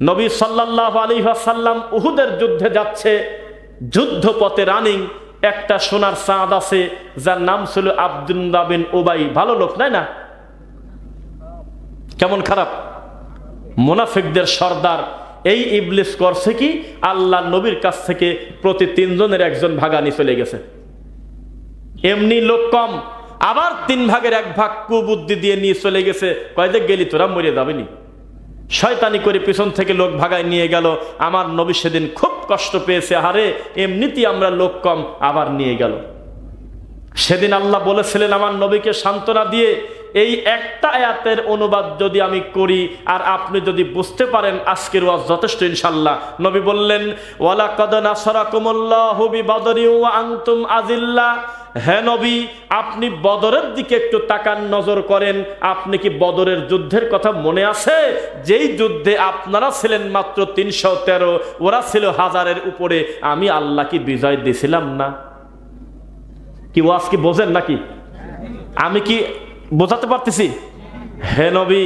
নবী সাল্লাল্লাহু আলাইহি ওয়াসাল্লাম উহুদের যুদ্ধে যাচ্ছে, যুদ্ধপথে রানিং একটা সোনার চাঁদ আছে যার নাম ছিল আব্দুল্লাহ বিন উবাই। ভালো লোক, তাই না? কেমন খারাপ? মুনাফিকদের সর্দার। এই ইবলিস করছে কি, আল্লাহ নবীর কাছ থেকে প্রতি 3 জনের 1 জন ভাগানি চলে গেছে। এমনি লোক কম, আবার 3 ভাগের 1 ভাগ কুবুদ্ধি দিয়ে নিয়ে চলে গেছে। কয় যে গেলি তোরা মরে যাবেনি, শয়তানি করে পিছন থেকে লোক ভাগায় নিয়ে গেল। আমার নবী সেদিন খুব কষ্ট পেয়েছে, আরে এমনিতেই আমরা লোক কম, আবার নিয়ে গেল। সেদিন আল্লাহ বলেছিলেন আমার নবীকে সান্ত্বনা দিয়ে, এই একটা আয়াতের অনুবাদ যদি আমি করি আর আপনি যদি বুঝতে পারেন আজকের ওয়াজ যথেষ্ট ইনশাআল্লাহ। নবী বললেন ওয়ালাকাদ নাসারাকুমুল্লাহু বিবদরিন ওয়া আনতুম আযিল্লা। হে নবী, আপনি বদরের দিকে একটু তাকান, নজর করেন। আপনি কি বদরের যুদ্ধের কথা মনে আছে? যেই যুদ্ধে আপনারা ছিলেন মাত্র 313, ওরা ছিল 1000-এর উপরে। আমি আল্লাহ কি বিজয় দিয়েছিলাম না? কি ওয়াজ কি বোঝেন নাকি? আমি কি বোঝাতে পারতেছি? হে নবী,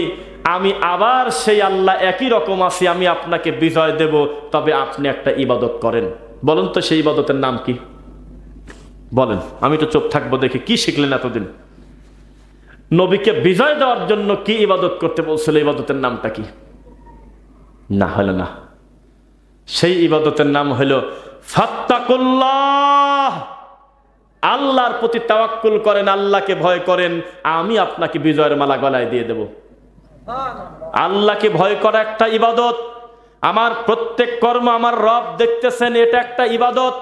আমি আবার সেই আল্লাহ একই রকম আছি, আমি আপনাকে বিজয় দেব, তবে আপনি একটা ইবাদত করেন। বলেন তো সেই ইবাদতের নাম কি? বলেন, আমি তো চুপ থাকবো। দেখি কি শিখলেন এতদিন। নবীকে বিজয় দেওয়ার জন্য কি ইবাদত করতে বলছিল, ইবাদতের নামটা কি? না হলো না। সেই ইবাদতের নাম হলো ফাত্তাকুল্লাহ। আল্লাহর প্রতি তাওয়াক্কুল করেন, আল্লাহকে ভয় করেন, আমি আপনাকে বিজয়ের মালা গলায় দিয়ে দেব। আল্লাহকে ভয় করা একটা ইবাদত। আমার প্রত্যেক কর্ম আমার রব দেখতেছেন, এটা একটা ইবাদত।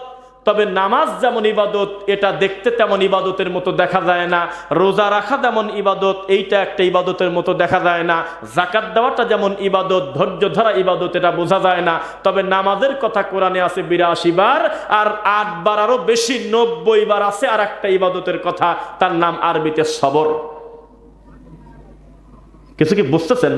তবে নামাজ যেমন ইবাদত, এটা দেখতে তেমন ইবাদতের মতো দেখা যায় না। রোজা রাখা যেমন ইবাদত, এইটা একটা ইবাদতের মতো দেখা যায় না। যাকাত দেওয়াটা যেমন ইবাদত, ধৈর্য ধরা ইবাদত, এটা বোঝা যায় না। তবে নামাজের কথা কোরআনে আছে 82 বার, আর 8 বার আরো বেশি 90 বার আছে আর একটা ইবাদতের কথা, তার নাম আরবিতে সবর। কিছু কি বুঝতেছেন?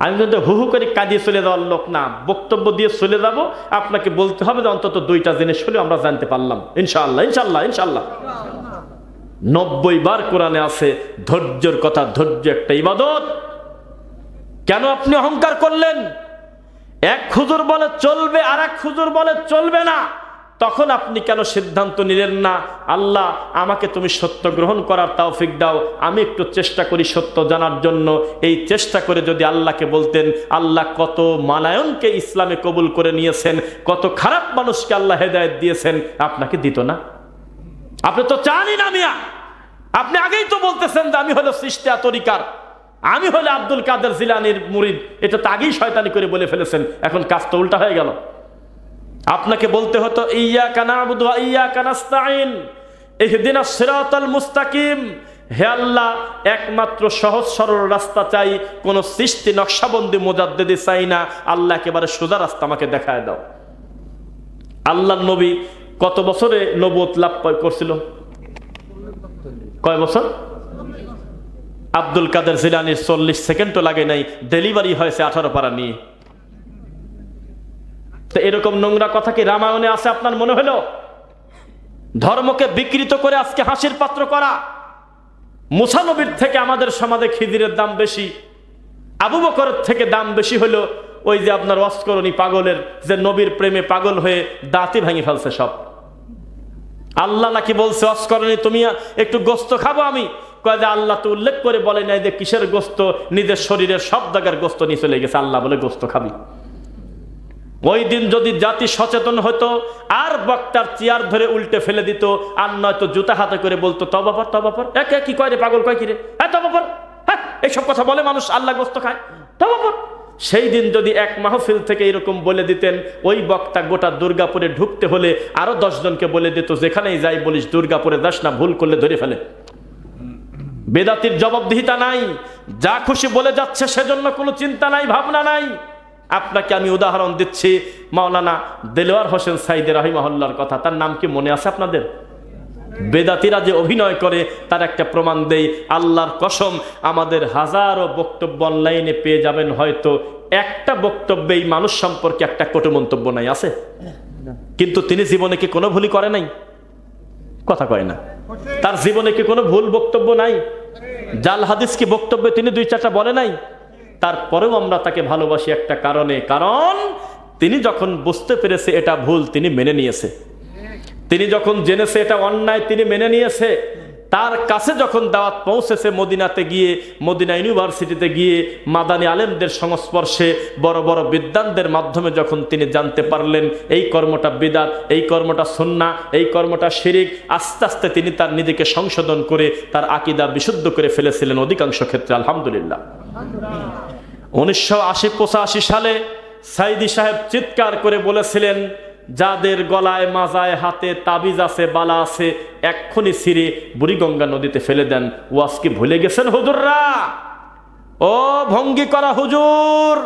আমি কিন্তু হু হু করে কাঁদিয়ে চলে যাওয়ার লোক না, বক্তব্য দিয়ে চলে যাব। আপনাকে বলতে হবে যে অন্তত 2টা জিনিস হলেও আমরা জানতে পারলাম। ইনশাআল্লাহ ইনশাআল্লাহ ইনশাআল্লাহ। 90 বার কোরআনে আছে ধৈর্যের কথা। ধৈর্য একটা ইবাদত। কেন আপনি অহংকার করলেন? এক হুজুর বলে চলবে, আর এক হুজুর বলে চলবে না। তখন আপনি কেন সিদ্ধান্ত নিলেন না, আল্লাহ আমাকে তুমি সত্য গ্রহণ করার তৌফিক দাও, আমি একটু চেষ্টা করি সত্য জানার জন্য। এই চেষ্টা করে যদি আল্লাহকে বলতেন, আল্লাহ কত মালায়নকে ইসলামে কবুল করে নিয়েছেন, কত খারাপ মানুষকে আল্লাহ হেদায়েত দিয়েছেন, আপনাকে দিত না? আপনি তো চানই না মিয়া। আপনি আগেই তো বলতেছেন যে আমি হলো চিশতিয়া তরিকার, আমি হলো আব্দুল কাদের জিলানীর মুরিদ। এটা তো আগেই শয়তানি করে বলে ফেলেছেন। এখন কাজ তো উল্টা হয়ে গেল। আপনাকে বলতে হতো ইয়্যাকা না'বুদু ওয়া ইয়্যাকা নাস্তাঈন, ইহদিনাস সিরাতাল মুস্তাকিম। হে আল্লাহ, একমাত্র সহজ সরল রাস্তা চাই, কোন সৃষ্টি নকশাবন্দি মুজাদ্দিদি চাই না। আল্লাহ একেবারে সোজা রাস্তা আমাকে দেখায় দাও। আল্লাহর নবী কত বছরে নবুয়ত লাভ করছিল? কয় বছর? আব্দুল কাদের জিলানীর 40 সেকেন্ডও লাগে নাই, ডেলিভারি হয়েছে 18 পারা নিয়ে। তো এরকম নোংরা কথা কি রামায়ণে আছে আপনার মনে হলো? ধর্মকে বিকৃত করে আজকে হাসির পাত্র করা। মুসা নবীর থেকে আমাদের সমাজে খিদিরের দাম বেশি, আবু বকরের থেকে দাম বেশি হলো ওই যে আপনার অস্করণী পাগলের, যে নবীর প্রেমে পাগল হয়ে দাঁতই ভেঙে ফেলছে সব। আল্লাহ নাকি বলছে অস্করণী তুমি একটু গোস্ত খাবো আমি, কয় যে আল্লাহ তো উল্লেখ করে বলে নাই যে কিসের গোস্ত, নিজের শরীরের সব জায়গার গোস্ত নিয়ে চলে গেছে, আল্লাহ বলে গোস্ত খাবি। ওই দিন যদি জাতি সচেতন হতো আর বক্তার চেয়ার ধরে উল্টে ফেলে দিত, আর নয়তো জুতা হাতে করে বলতো তওবা পর তওবা পর, একে কি কয় রে পাগল, কয় কি রে, হ্যাঁ তওবা পর, হ্যাঁ এইসব কথা বলে মানুষ, আল্লাহ গোস্ত খায়, তওবা পর। সেই দিন যদি এক মাহফিল থেকে এরকম বলে দিতেন, ওই বক্তা গোটা দুর্গাপুরে ঢুকতে হলে আরো 10 জনকে বলে দিত যেখানেই যাই বলিস দুর্গাপুরে যাস না, ভুল করলে ধরে ফেলে। বেদাতির জবাবদিহিতা নাই, যা খুশি বলে যাচ্ছে, সেজন্য কোনো চিন্তা নাই, ভাবনা নাই। আপনাকে আমি উদাহরণ দিচ্ছি মাওলানা দেলোয়ার হোসেন সাইদি রাহিমাহুল্লাহর কথা, তার নাম কি মনে আছে আপনাদের? বেদাতিরা যে অভিনয় করে তার একটা প্রমাণ দেই, আল্লাহর কসম আমাদের হাজারো বক্তব্য অনলাইনে পেয়ে যাবেন, হয়তো একটা বক্তব্যেই মানুষ সম্পর্কে একটা কটু মন্তব্য নাই, আছে? কিন্তু তিনি জীবনে কি কোনো ভুলই করে নাই? কথা কয় না। তার জীবনে কি কোনো ভুল বক্তব্য নাই? জাল হাদিস কি বক্তব্যে তিনি 2-4টা বলে নাই? তারপরেও আমরা তাকে ভালোবাসি একটা কারণে, কারণ তিনি যখন বুঝতে পেরেছে এটা ভুল, তিনি মেনে নিয়েছে। তিনি যখন জেনেছে এটা অন্যায়, তিনি মেনে নিয়েছে। তার কাছে যখন দাওয়াত পৌঁছেছে মদিনাতে গিয়ে, মদিনা ইউনিভার্সিটিতে গিয়ে মাদানী আলেমদের সংস্পর্শে, বড় বড় বিদ্বানদের মাধ্যমে যখন তিনি জানতে পারলেন এই কর্মটা বিদআত, এই কর্মটা সুন্নাহ, এই কর্মটা শিরক, আস্তে আস্তে তিনি তার নিজেকে সংশোধন করে তার আকীদা বিশুদ্ধ করে ফেলেছিলেন অধিকাংশ ক্ষেত্রে, আলহামদুলিল্লাহ। 1980-85 সালে সাইদি সাহেব চিৎকার করে বলেছিলেন, যাদের গলায় মাজায় হাতে তাবিজ আছে, বালা আছে, এক্ষুনি ছিঁড়ে বুড়িগঙ্গা নদীতে ফেলে দেন। ওয়াজ কি ভুলে গেছেন হুজুররা? ও ভঙ্গি করা হুজুর,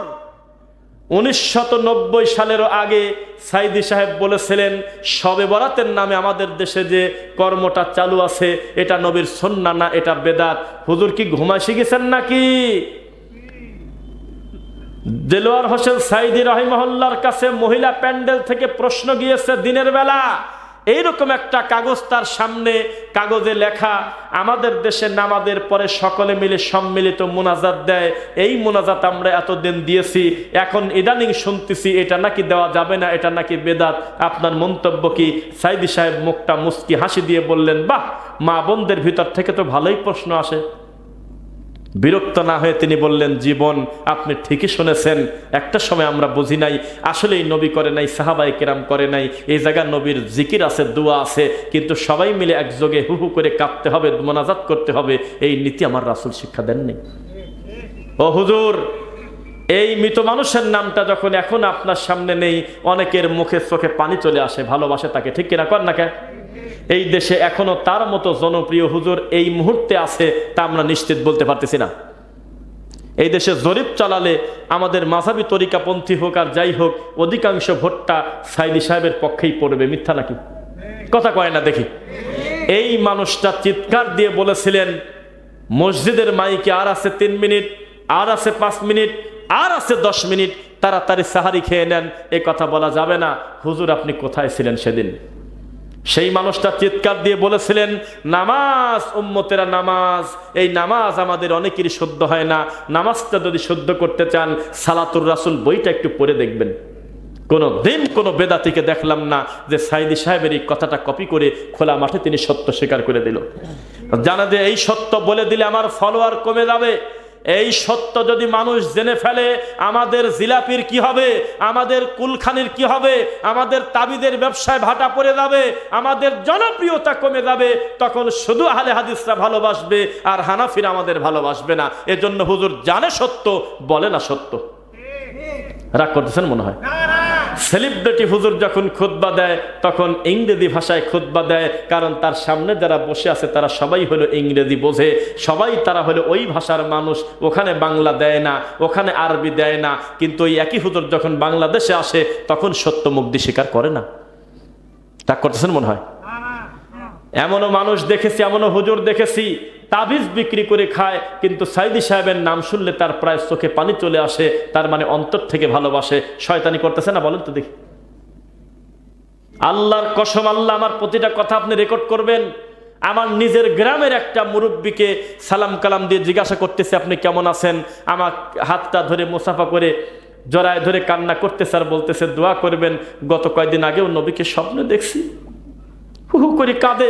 1990 সালেরও আগে সাইদি সাহেব বলেছিলেন শবে বরাতের নামে আমাদের দেশে যে কর্মটা চালু আছে এটা নবীর সুন্নাহ না, এটা বেদাত। হুজুর কি ঘুমায় শিখেছেন নাকি? দেলোয়ার হোসেন সাইদি রাহিমাহুল্লাহর কাছে মহিলা প্যান্ডেল থেকে প্রশ্ন গিয়েছে দিনের বেলা, এইরকম একটা কাগজ তার সামনে, কাগজে লেখা আমাদের দেশে নামাজের পরে সকলে মিলে সম্মিলিত মুনাজাত দেয়, এই মুনাজাত আমরা এতদিন দিয়েছি, এখন ইদানিং শুনতেছি এটা নাকি দেওয়া যাবে না, এটা নাকি বেদাত, আপনার মন্তব্য কি? সাইদি সাহেব মুখটা মুচকি হাসি দিয়ে বললেন, বাহ, মা বোনদের ভিতর থেকে তো ভালোই প্রশ্ন আসে। বিরক্ত না হয়ে তিনি বললেন, জীবন আপনি ঠিকই শুনেছেন, একটা সময় আমরা বুঝি নাই আসলেই নবী করে নাই, সাহাবায়ে কেরাম করে নাই, এই জায়গায় নবীর জিকির আছে, দোয়া আছে, কিন্তু সবাই মিলে একযোগে হু হু করে কাঁপতে হবে, মোনাজাত করতে হবে, এই নীতি আমার রাসূল শিক্ষা দেননি। ও হুজুর, এই মৃত মানুষের নামটা যখন এখন আপনার সামনে নেই, অনেকের মুখে চোখে পানি চলে আসে, ভালোবাসে তাকে, ঠিক কিনা কর না কে? এই দেশে এখনো তার মতো জনপ্রিয় হুজুর এই মুহূর্তে আছে তা আমরা নিশ্চিত বলতে পারতেছি না। এই দেশে জরিপ চালালে আমাদের মাযহাবী তরিকাপন্থী হোক আর যাই হোক, অধিকাংশ ভোটটা সাইদি সাহেবের পক্ষেই পড়বে, মিথ্যা নাকি? কথা কয় না দেখি। এই মানুষটা চিৎকার দিয়ে বলেছিলেন, মসজিদের মাইকে আর আছে 3 মিনিট, আর আছে 5 মিনিট, আর আছে 10 মিনিট, তাড়াতাড়ি সাহারি খেয়ে নেন, এ কথা বলা যাবে না। হুজুর আপনি কোথায় ছিলেন সেদিন? সেই মানুষটা চিৎকার দিয়ে বলেছিলেন, নামাজ উম্মতেরা নামাজ, এই নামাজ আমাদের অনেকেরই শুদ্ধ হয় না, নামাজটা যদি শুদ্ধ করতে চান সালাতুর রাসূল বইটা একটু পড়ে দেখবেন। কোনো দিন কোনো বেদাতিকে দেখলাম না যে সাইদি সাহেবের এই কথাটা কপি করে খোলা মাঠে তিনি সত্য স্বীকার করে দিল। জানা যে এই সত্য বলে দিলে আমার ফলোয়ার কমে যাবে, এই সত্য যদি মানুষ জেনে ফেলে আমাদের জিলাপির কি হবে, আমাদের কুলখানির কি হবে, আমাদের তাবিদের ব্যবসায় ভাটা পড়ে যাবে, আমাদের জনপ্রিয়তা কমে যাবে, তখন শুধু আহলে হাদিসরা ভালোবাসবে আর হানাফিরা আমাদের ভালোবাসবে না। এজন্য হুজুর জানে সত্য, বলে না সত্য। রাগ করতেছেন মনে হয়? সেলিব্রিটি হুজুর যখন খুতবা দেয় তখন ইংরেজি ভাষায় খুতবা দেয়, কারণ তার সামনে যারা বসে আছে তারা সবাই হলো ইংরেজি বোঝে, সবাই তারা হলো ওই ভাষার মানুষ, ওখানে বাংলা দেয় না, ওখানে আরবি দেয় না। কিন্তু ওই একই হুজুর যখন বাংলাদেশে আসে তখন সত্য মুগ্ধি স্বীকার করে না। রাগ করতেছেন মনে হয়? এমনও মানুষ দেখেছি, এমনও হুজুর দেখেছি তাবিজ বিক্রি করে খায়, কিন্তু সাইদি সাহেবের নাম শুনলে তার প্রায় চোখে পানি চলে আসে, তার মানে অন্তর থেকে ভালোবাসে। শয়তানি করতেছে না বলেন তো দেখি? আল্লাহর কসম, আল্লাহ আমার প্রতিটা কথা আপনি রেকর্ড করবেন। আমার নিজের গ্রামের একটা মুরব্বীকে সালাম কালাম দিয়ে জিজ্ঞাসা করতেছে আপনি কেমন আছেন, আমার হাতটা ধরে মুসাফা করে জড়ায় ধরে কান্না করতেছে আর বলতেছে দোয়া করবেন, গত কয়েকদিন আগেও নবীকে স্বপ্নে দেখছি। হু হু করে কাঁদে,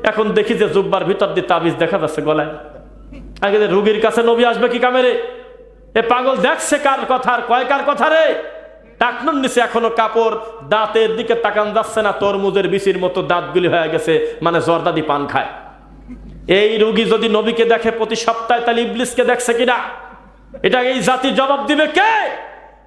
এখন দেখি যে জুব্বার ভিতর দিয়ে তাবিজ দেখা যাচ্ছে গলায়। আগে রুগীর কাছে নবী আসবে কি কামেরে? এ পাগল দেখছে কার কথা আর কয় কার কথা রে? টাকনুর নিচে এখনো কাপড়, দাঁতের দিকে তাকান যাচ্ছে না, তরমুজের বিচির মতো দাঁতগুলি হয়ে গেছে, মানে জর্দাদি পান খায়। এই রুগী যদি নবীকে দেখে প্রতি সপ্তাহে, তাহলে ইবলিসকে দেখছে কিনা? এটা এই জাতি জবাব দিবে কে?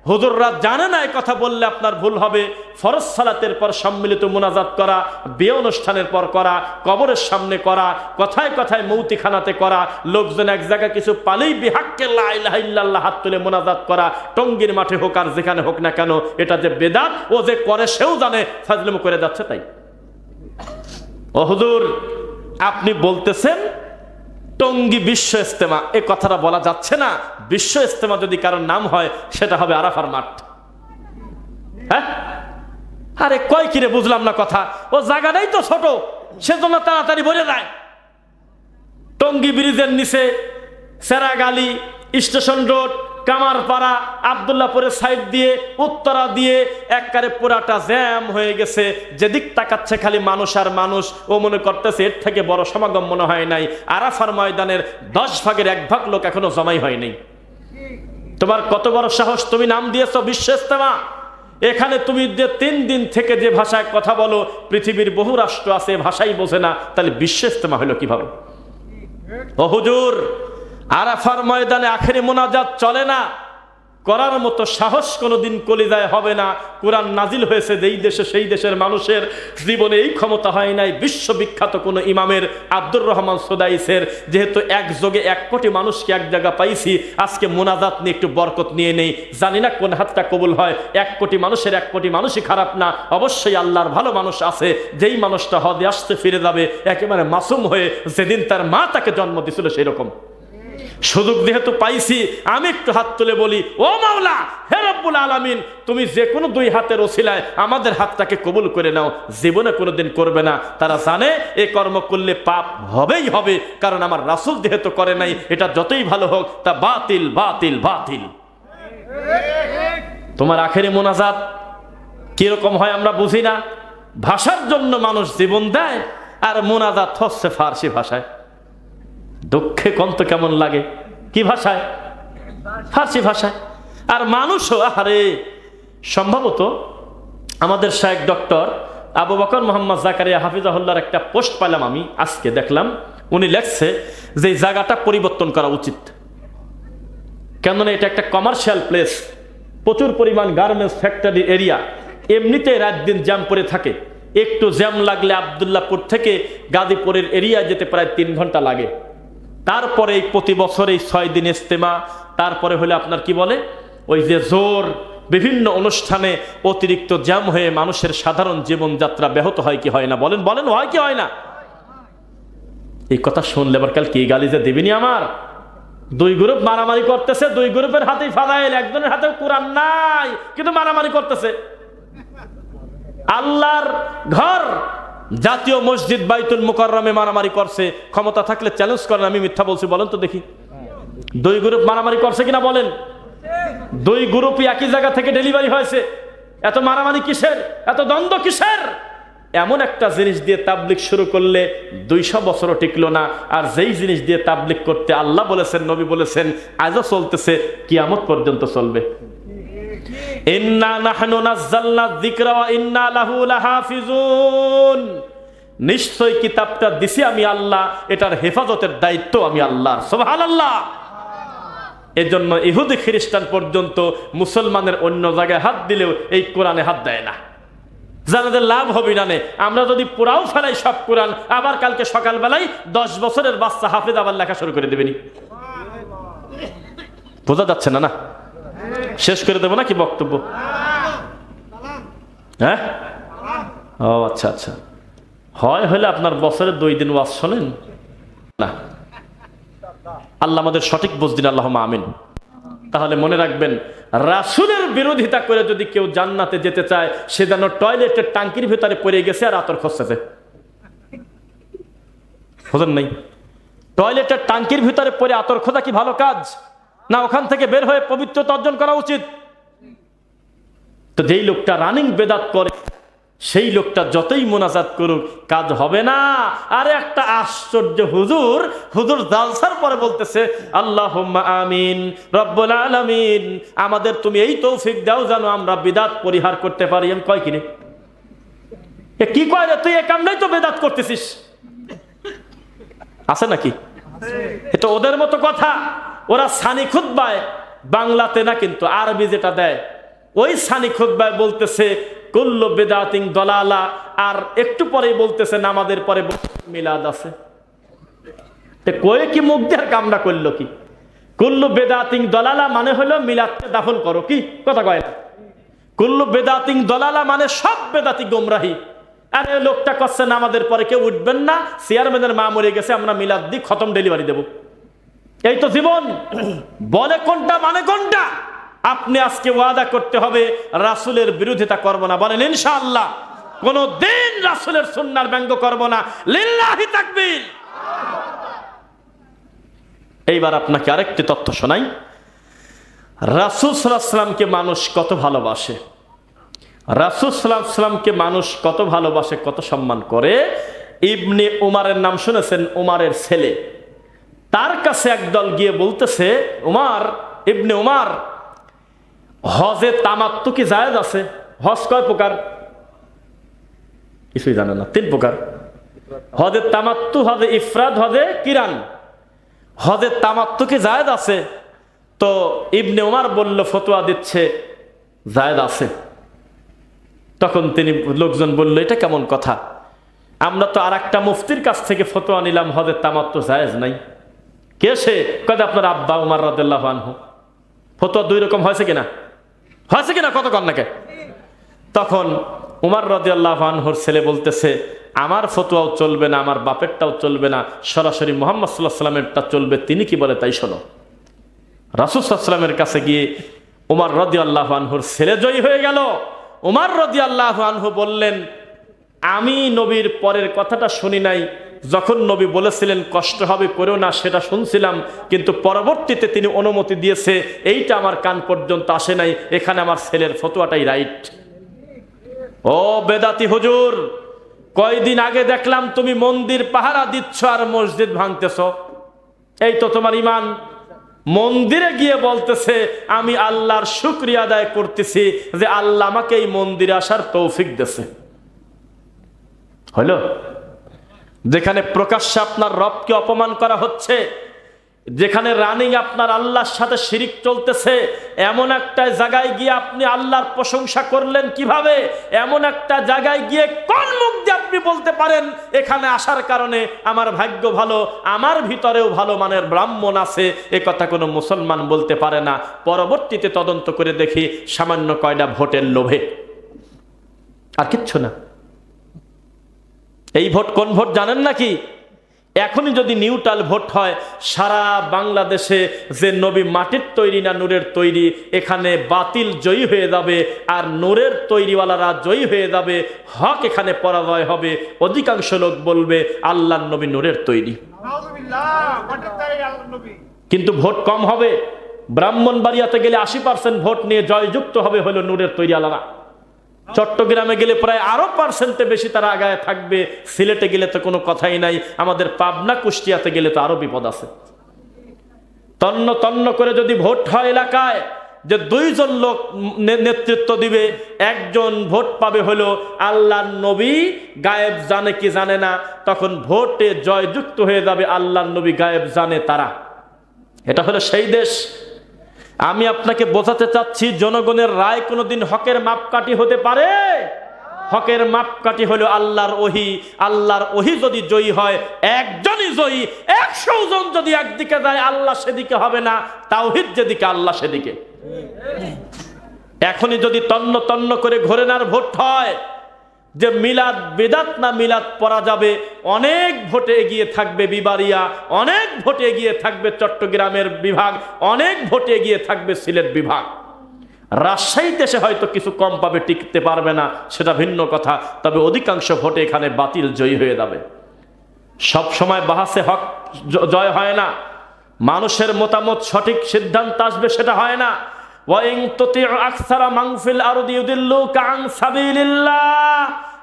হুজুররা জানে না। এই কথা বললে আপনার ভুল হবে। ফরজ সালাতের পর সম্মিলিত মুনাজাত করা, বিয়ে অনুষ্ঠানের পর করা, কবরের সামনে করা, কথায় কথায় মৌতিখানাতে করা, লোকজন এক জায়গায় কিছু পালেই বিহাক্কে লা ইলাহা ইল্লাল্লাহ হাত তুলে মুনাজাত করা, টঙ্গীর মাঠে হোক আর যেখানে হোক না কেন, এটা যে বেদাত, ও যে করে সেও জানে, ফাজলামো করে যাচ্ছে তাই। ও হুজুর, আপনি বলতেছেন টঙ্গী বিশ্ব ইজতেমা, এ কথাটা বলা যাচ্ছে না। বিশ্ব ইজতেমা যদি কারোর নাম হয়, সেটা হবে আরাফার মাঠ। হ্যাঁ, আরে কয় কিরে বুঝলাম না কথা। ও জায়গাটাই তো ছোট, সেজন্য তাড়াতাড়ি ভরে যায়। টঙ্গী ব্রিজের নিচে সেরাগালি, স্টেশন রোড, কামারপাড়া, আব্দুল্লাহপুরের সাইড দিয়ে, উত্তরা দিয়ে একবারে পুরাটা জ্যাম হয়ে গেছে। যেদিক তাকাচ্ছে খালি মানুষ আর মানুষ। ও মনে করতেছে এর থেকে বড় সমাগম মনে হয় নাই। আরাফার ময়দানের 10 ভাগের 1 ভাগ লোক এখনো জমাই হয় নাই। তোমার কত বড় সাহস, তুমি নাম দিয়েছো বিশ্ব ইজতেমা। এখানে তুমি যে 3 দিন থেকে যে ভাষায় কথা বলো, পৃথিবীর বহু রাষ্ট্র আছে ভাষাই বোঝে না, তাহলে বিশ্ব ইজতেমা হলো কিভাবে? ও হুজুর, আরাফার ময়দানে আখেরি মোনাজাত চলে না, করার মতো সাহস কোনোদিন কলিজায় হবে না। কুরআন নাজিল হয়েছে যেই দেশে, সেই দেশের মানুষের জীবনে এই ক্ষমতা হয় নাই। বিশ্ববিখ্যাত কোনো ইমামের, আব্দুর রহমান সুদাইসের, যেহেতু একযোগে 1 কোটি মানুষকে এক জায়গা পাইছি, আজকে মোনাজাত নিয়ে একটু বরকত নিয়ে নেই। জানি না কোন হাতটা কবুল হয়। 1 কোটি মানুষের 1 কোটি মানুষই খারাপ না, অবশ্যই আল্লাহর ভালো মানুষ আছে। যেই মানুষটা হদে আসতে ফিরে যাবে একেবারে মাসুম হয়ে, যেদিন তার মা তাকে জন্ম দিয়েছিল সেই রকম। সুযোগ যেহেতু পাইছি, আমি একটু হাত তুলে বলি, ও মাওলা, হে রব্বুল আলামিন, তুমি যে কোনো 2 হাতের ওসিলায় আমাদের হাতটাকে কবুল করে নাও। জীবনে কোনোদিন করবে না, তারা জানে এই কর্ম করলে পাপ হবেই হবে, কারণ আমার রাসূল যেহেতু করে নাই, এটা যতই ভালো হোক তা বাতিল বাতিল বাতিল। তোমার আখেরি মোনাজাত কিরকম হয় আমরা বুঝি না। ভাষার জন্য মানুষ জীবন দেয়, আর মোনাজাত হচ্ছে ফার্সি ভাষায়। দুঃখে কন্ত কেমন লাগে, কি ভাষায়? ফার্সি ভাষায়। আর মানুষও, আরে সম্ভবত আমাদের শায়েখ ডক্টর আবু বকর মোহাম্মদ জাকারিয়া হাফিজাহুল্লাহর একটা পোস্ট পাইলাম আমি আজকে, দেখলাম উনি লেখছে যে এই জায়গাটা পরিবর্তন করা উচিত। কেননা এটা একটা কমার্শিয়াল প্লেস, প্রচুর পরিমাণ গার্মেন্টস ফ্যাক্টরি এরিয়া, এমনিতে রাত দিন জ্যাম পড়ে থাকে। একটু জ্যাম লাগলে আবদুল্লাহপুর থেকে গাজীপুরের এরিয়া যেতে প্রায় 3 ঘন্টা লাগে। তারপরে প্রতি বছর এই 6 দিন ইজতেমা, তারপরে হলে আপনার কি বলে ওই যে জোর, বিভিন্ন অনুষ্ঠানে অতিরিক্ত জ্যাম হয়ে মানুষের সাধারণ জীবনযাত্রা ব্যাহত হয় কি হয় না? বলেন বলেন, হয় কি হয় না? এই কথা শুনলে এবার কাল কি গালি যে দিবিনি আমার। 2 গ্রুপ মারামারি করতেছে, 2 গ্রুপের হাতেই ফাদাইল, একজনের হাতেও কোরআন নাই, কিন্তু মারামারি করতেছে। আল্লাহর ঘর জাতীয় মসজিদ বাইতুল মুকাররমে মারামারি করছে। ক্ষমতা থাকলে চ্যালেঞ্জ করেন, আমি মিথ্যা বলছি বলেন তো দেখি। 2 গ্রুপ মারামারি করছে কিনা বলেন? 2 গ্রুপই একই জায়গা থেকে ডেলিভারি হয়েছে। এত মারামারি কিসের, এত দ্বন্দ্ব কিসের? এমন একটা জিনিস দিয়ে তাবলিগ শুরু করলে 200 বছরও টিকলো না। আর যেই জিনিস দিয়ে তাবলিগ করতে আল্লাহ বলেছেন, নবী বলেছেন, আজও চলতেছে, কিয়ামত পর্যন্ত চলবে। ইন্না নাহনু নাযালনা যিকরা ওয়া ইন্না লাহু লাহাফিজুন, নিশ্চয় কিতাবটা দিছি আমি আল্লাহ, এটার হেফাজতের দায়িত্ব আমি আল্লাহর। সুবহানাল্লাহ। এজন্য ইহুদি খ্রিস্টান পর্যন্ত মুসলমানের অন্য জায়গায় হাত দিলেও এই কোরআনে হাত দেয় না। জানাদের লাভ হবে না। আমরা যদি পুরাও ফেলাই সব কোরআন, আবার কালকে সকালবেলায় 10 বছরের বাচ্চা হাফেজ আবার লেখা শুরু করে দেবেনি। বোঝা যাচ্ছে না? না শেষ করে দেবো নাকি বক্তব্য? হ্যাঁ, ও আচ্ছা আচ্ছা, হয় হলে আপনার বছরে 2 দিন ওয়াজ শোনেন না। আল্লাহ আমাদের সঠিক বুঝ দিন, আল্লাহুম্মা আমিন। তাহলে মনে রাখবেন, রাসূলের বিরোধিতা করে যদি কেউ জান্নাতে যেতে চায়, সে যেন টয়লেটের টাঙ্কির ভিতরে পড়ে গেছে আর আতর খসছে। খোঁজেন নাই? টয়লেটের টাঙ্কির ভিতরে পড়ে আতর খোঁজা কি ভালো কাজ? না ওখান থেকে বের হয়ে পবিত্রতা অর্জন করা উচিত? তো যেই লোকটা রানিং বেদাত করে, সেই লোকটা যতই মোনাজাত করুক কাজ হবে না। আরে একটা আশ্চর্য, হুজুর জালসার পরে বলতেছে আল্লাহুম্মা আমিন রব্বুল আলামিন, আমাদের তুমি এই তৌফিক দাও যেন আমরা বিদাত পরিহার করতে পারি। আমি কয় কিনে এ কি কয় রে, তুই এ কামটাই তো বেদাত করতেছিস, আছে নাকি? এটা ওদের মতো কথা। ওরা সানি খুতবায়, বাংলাতে না কিন্তু আরবি যেটা দেয়, ওই সানি খুতবায় বলতেছে কুল্লু বিদাতিন দলালা, আর একটু পরেই বলতেছে নামাজের পরে মিলাদ আছে। কয়ে কি মুখ দিয়ে কামনা করলো কি? কুল্লু বেদাতিন দলালা মানে হলো মিলাদকে দাফন করো, কি কথা কয় না? কুল্লু বেদাতিন দলালা মানে সব বেদাতি গোমরাহি। আরে লোকটা করছে নামাজের পরে কেউ উঠবেন না, চেয়ারম্যানের মা মরে গেছে, আমরা মিলাদ দিই, খতম ডেলিভারি দেব, এই তো জীবন। বলে কোনটা মানে কোনটা? আপনি আজকে ওয়াদা করতে হবে রাসূলের বিরোধিতা করব না, বলেন ইনশাআল্লাহ। কোনদিন রাসূলের সুন্নাহর ব্যঙ্গ করব না, লিল্লাহি তাকবীর। এইবার আপনাকে আরেকটি তথ্য শোনাই, রাসূল সাল্লাল্লাহু আলাইহি ওয়াসাল্লামকে মানুষ কত ভালোবাসে, রাসূল সাল্লাল্লাহু আলাইহি ওয়াসাল্লামকে মানুষ কত ভালোবাসে, কত সম্মান করে। ইবনে উমারের নাম শুনেছেন? উমারের ছেলে, তার কাছে একদল গিয়ে বলতেছে, উমার, ইবনে উমার, হজে তামাত্তু কি জায়েজ আছে? হজ কয় প্রকার? কিছুই জানে না। 3 প্রকার, হজে তামাত্তু, হজে ইফরাদ, হজে কিরান। হজে তামাত্তু কি জায়েজ আছে? তো ইবনে উমার বলল, ফতোয়া দিচ্ছে জায়েজ আছে। তখন তিনি, লোকজন বলল এটা কেমন কথা, আমরা তো আর একটা মুফতির কাছ থেকে ফতোয়া নিলাম হজে তামাত্তু জায়েজ নাই। কে সে? কয় আপনার আব্বা উমর রাদিয়াল্লাহু আনহু। ফতোয়া 2 রকম হয়েছে কিনা? হয়েছে কিনা? কত কন নাকি? তখন উমর রাদিয়াল্লাহু আনহুর ছেলে বলতেছে, আমার ফতোয়াও চলবে না, আমার বাপেরটাও চলবে না, সরাসরি মুহাম্মদ সাল্লাল্লাহু আলাইহি ওয়াসাল্লামেরটা চলবে, তিনি কি বলে তাই শোনো। রাসূল সাল্লাল্লাহু আলাইহি ওয়াসাল্লামের কাছে গিয়ে উমর রাদিয়াল্লাহু আনহুর ছেলে জয়ী হয়ে গেল। উমর রাদিয়াল্লাহু আনহু বললেন, আমি নবীর পরের কথাটা শুনি নাই, যখন নবী বলেছিলেন কষ্ট হবে করো না সেটা শুনছিলাম, কিন্তু পরবর্তীতে তিনি অনুমতি দিয়েছে, এইটা আমার কান পর্যন্ত আসে নাই, এখানে আমার ছেলের ফতোয়াটাই রাইট। ও বেদাতি হুজুর, কয়দিন আগে দেখলাম তুমি মন্দির পাহারা দিচ্ছ আর মসজিদ ভাঙতেছ, এই তো তোমার ইমান। মন্দিরে গিয়ে বলতেছে আমি আল্লাহর শুকরিয়া আদায় করতেছি যে আল্লাহ আমাকে এই মন্দিরে আসার তৌফিক দিয়েছে। হলো? যেখানে প্রকাশ্যে আপনার রবকে অপমান করা হচ্ছে, যেখানে রানিং আপনার আল্লাহর সাথে শিরিক চলতেছে, এমন একটা জায়গায় গিয়ে আপনি আল্লাহর প্রশংসা করলেন কিভাবে? এমন একটা জায়গায় গিয়ে কোন মুখ দিয়ে আপনি বলতে পারেন এখানে আসার কারণে আমার ভাগ্য ভালো, আমার ভিতরেও ভালো মানের ব্রাহ্মণ আছে? এ কথা কোনো মুসলমান বলতে পারে না। পরবর্তীতে তদন্ত করে দেখি সামান্য কয়টা ভোটের লোভে, আর কিচ্ছু না। এই ভোট কোন ভোট জানেন নাকি? এখনই যদি নিউট্রাল ভোট হয়, সারা বাংলাদেশে যে নবী মাটির তৈরি না নূরের তৈরি, এখানে বাতিল জয়ী হয়ে যাবে আর নূরের তৈরিওয়ালারা জয়ী হয়ে যাবে, হক এখানে পরাজয় হবে। অধিকাংশ লোক বলবে আল্লাহর নবী নূরের তৈরি, কিন্তু ভোট কম হবে। ব্রাহ্মণবাড়িয়াতে গেলে 80% ভোট নিয়ে জয়যুক্ত হবে হলো নূরের তৈরি আলাদা। চট্টগ্রামে গেলে প্রায় আরো পার্সেন্টে বেশি তারা আগায় থাকবে। সিলেটে গেলে তো কোনো কথাই নাই। আমাদের পাবনা কুষ্টিয়াতে গেলে তো আরো বিপদ আছে। তন্ন তন্ন করে যদি ভোট হয় এলাকায়, যে 2 জন লোক নেতৃত্ব দিবে, একজন ভোট পাবে হলো আল্লাহর নবী গায়েব জানে কি জানে না, তখন ভোটে জয়যুক্ত হয়ে যাবে আল্লাহর নবী গায়েব জানে তারা। এটা হলো সেই দেশ। আমি আপনাকে বোঝাতে চাচ্ছি, জনগণের রায় কোনোদিন হকের মাপকাঠি হতে পারে? হকের মাপকাঠি হলো আল্লাহর ওহী। আল্লাহর ওহী যদি জয়ী হয়, একজনই জয়ী। 100 জন যদি একদিকে যায়, আল্লাহ সেদিকে হবে না, তাওহীদ যেদিকে আল্লাহ সেদিকে। এখনই যদি তন্ন তন্ন করে ঘোরেনার ভোট হয় যে মিলাদ বিদাত না মিলাদ পড়া যাবে, অনেক ভোটে এগিয়ে থাকবে বিবাড়িয়া, অনেক ভোটে এগিয়ে থাকবে চট্টগ্রামের বিভাগ, অনেক ভোটে এগিয়ে থাকবে সিলেট বিভাগ। রাজশাহীতে সে হয়তো কিছু কম পাবে, টিকতে পারবে না, সেটা ভিন্ন কথা। তবে অধিকাংশ ভোটে এখানে বাতিল জয়ী হয়ে যাবে। সব সময় বাহাসে হক জয় হয় না, মানুষের মতামত সঠিক সিদ্ধান্ত আসবে সেটা হয় না। ওয়াইন তুতিউ আকসারা মান ফিল আরদি ইউদিল্লুকা আন সাবিলিল্লাহ,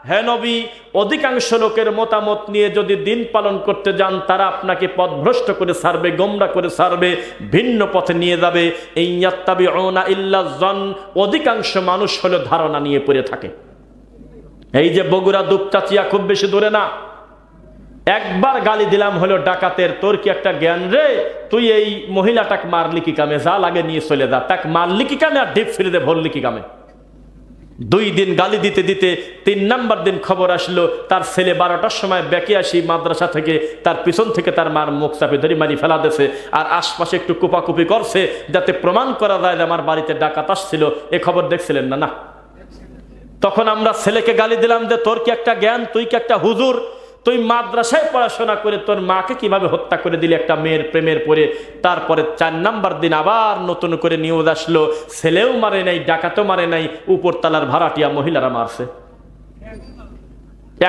হে নবী, অধিকাংশ লোকের মতামত নিয়ে যদি দিন পালন করতে যান তারা আপনাকে পথভ্রষ্ট করে ছাড়বে, গোমরা করে ছাড়বে, ভিন্ন পথে নিয়ে যাবে। এই ইয়াত্তাবিউনা ইল্লা জন, অধিকাংশ মানুষ হলো ধারণা নিয়ে পড়ে থাকে। এই যে বগুড়া দুপচাচিয়া খুব বেশি দূরে না, একবার গালি দিলাম হলো ডাকাতের, তোর কি একটা জ্ঞান রে, তুই এই মহিলাটাকে মারলি কি কামে, যা লাগে নিয়ে চলে যা, তাকে মারলি কি কামে আর ডিপ ফ্রিজে ভরলি কি কামে। 2 দিন গালি দিতে দিতে 3 নাম্বার দিন খবর আসলো তার ছেলে 12টার সময় বেঁকে আসি মাদ্রাসা থেকে, তার পিছন থেকে তার মার মুখ চাপে ধরে মারি ফেলা দিয়েছে, আর আশপাশে একটু কুপাকুপি করছে যাতে প্রমাণ করা যায় যে আমার বাড়িতে ডাকাত আসছিল। এ খবর দেখছিলেন না? না। তখন আমরা ছেলেকে গালি দিলাম যে তোর কি একটা জ্ঞান, তুই কি একটা হুজুর, তুই মাদ্রাসায় পড়াশোনা করে তোর মাকে কিভাবে হত্যা করে দিলি একটা মেয়ের প্রেমের পরে। তারপরে 4 নাম্বার দিন আবার নতুন করে নিউজ আসলো, ছেলেও মারে নাই, ডাকাতও মারে নাই, উপরতলার ভাড়াটিয়া মহিলারা মারছে।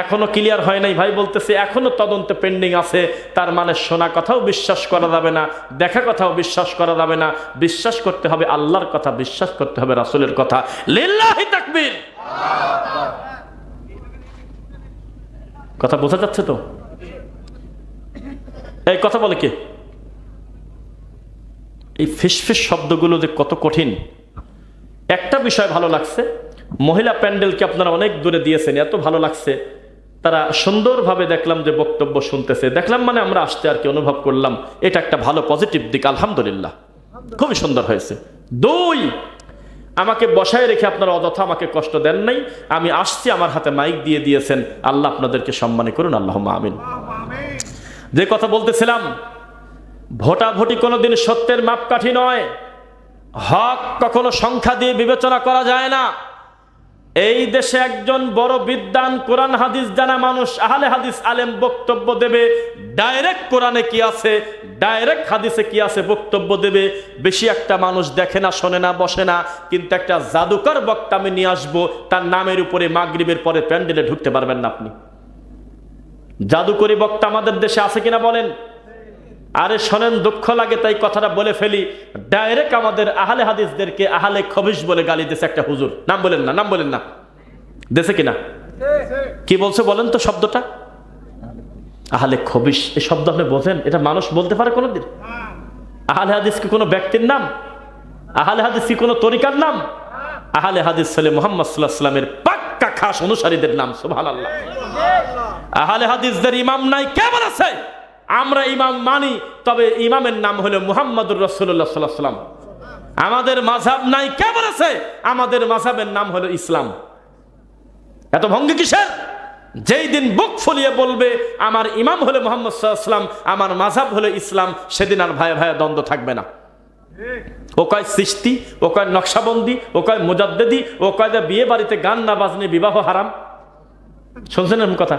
এখনো ক্লিয়ার হয় নাই ভাই, বলতেছে এখনো তদন্ত পেন্ডিং আছে। তার মানে শোনা কথাও বিশ্বাস করা যাবে না, দেখা কথাও বিশ্বাস করা যাবে না, বিশ্বাস করতে হবে আল্লাহর কথা, বিশ্বাস করতে হবে রাসূলের কথা। লিল্লাহি তাকবীর। কথা বোঝা যাচ্ছে তো? এই কথা বলে কে? এই ফিসফিস শব্দগুলো যে কত কঠিন। একটা বিষয় ভালো লাগছে, মহিলা প্যান্ডেলকে আপনারা অনেক দূরে দিয়েছেন, এত ভালো লাগছে, তারা সুন্দরভাবে দেখলাম যে বক্তব্য শুনতেছে, দেখলাম মানে আমরা আসতে আর কি অনুভব করলাম, এটা একটা ভালো পজিটিভ দিক, আলহামদুলিল্লাহ, খুবই সুন্দর হয়েছে। 2, আমাকে বসায় রেখে আপনারা অযথা আমাকে কষ্ট দেন নাই, আমি আসছি, আমার হাতে মাইক দিয়ে দিয়েছেন, আল্লাহ আপনাদেরকে সম্মানী করুন, আল্লাহুম্মা আমিন। যে কথা বলতেছিলাম, ভোটাভুটি কোনোদিন সত্যের মাপকাঠি নয়, হক কখনো সংখ্যা দিয়ে বিবেচনা করা যায় না। এই দেশে একজন বড় বিদ্বান কোরআন হাদিস জানা মানুষ, আহলে হাদিস আলেম বক্তব্য দেবে, ডাইরেক্ট কোরআনে কি আছে, ডাইরেক্ট হাদিসে কি আছে বক্তব্য দেবে। বেশি একটা মানুষ দেখে না, শোনে না, বসে না, কিন্তু একটা জাদুকর বক্তা আমি নিয়ে আসবো, তার নামের উপরে মাগরিবের পরে প্যান্ডেলে ঢুকতে পারবেন না আপনি। জাদুকরি বক্তা আমাদের দেশে আছে কিনা বলেন? আরে শোনেন, দুঃখ লাগে তাই কথাটা বলে ফেলি, ডাইরেক্ট আমাদের আহলে হাদিসদেরকে আহলে খবিশ বলে গালি দিয়েছে একটা হুজুর। নাম বলেন না, নাম বলেন না, দেশে কিনা? কি বলছে বলেন তো শব্দটা? আহলে খবিশ। এই শব্দ আপনি বোঝেন? এটা মানুষ বলতে পারে কোনোদিন? আহলে হাদিস কি কোনো ব্যক্তির নাম? আহলে হাদিস কি কোনো তরিকার নাম? আহলে হাদিস হলে মুহাম্মদ সাল্লাল্লাহু আলাইহি ওয়াসাল্লামের পাক্কা খাস অনুসারীদের নাম। সুবহানাল্লাহ। আহলে হাদিসদের ইমাম নাই কে বলেছে? আমরা ইমাম মানি, তবে ইমামের নাম হলো মুহাম্মদুর রাসূলুল্লাহ সাল্লাল্লাহু আলাইহি ওয়াসাল্লাম। আমাদের মাযহাব নাই কে বলেছে? আমাদের মাযহাবের নাম হলো ইসলাম। এত ভঙ্গি কিসের? যেই দিন বুক ফুলিয়ে বলবে আমার ইমাম হলো মুহাম্মদ সাল্লাল্লাহু আলাইহি ওয়াসাল্লাম, আমার মাযহাব হলো ইসলাম, সেদিন আর ভাই ভাই দ্বন্দ্ব থাকবে না। ও কয় চিশতি, ও কয় নকশাবন্দি, ও কয় মুজাদ্দিদি, ও কয় যে বিয়ে বাড়িতে গান না বাজনে বিবাহ হারাম। শুনছেন এরকম কথা?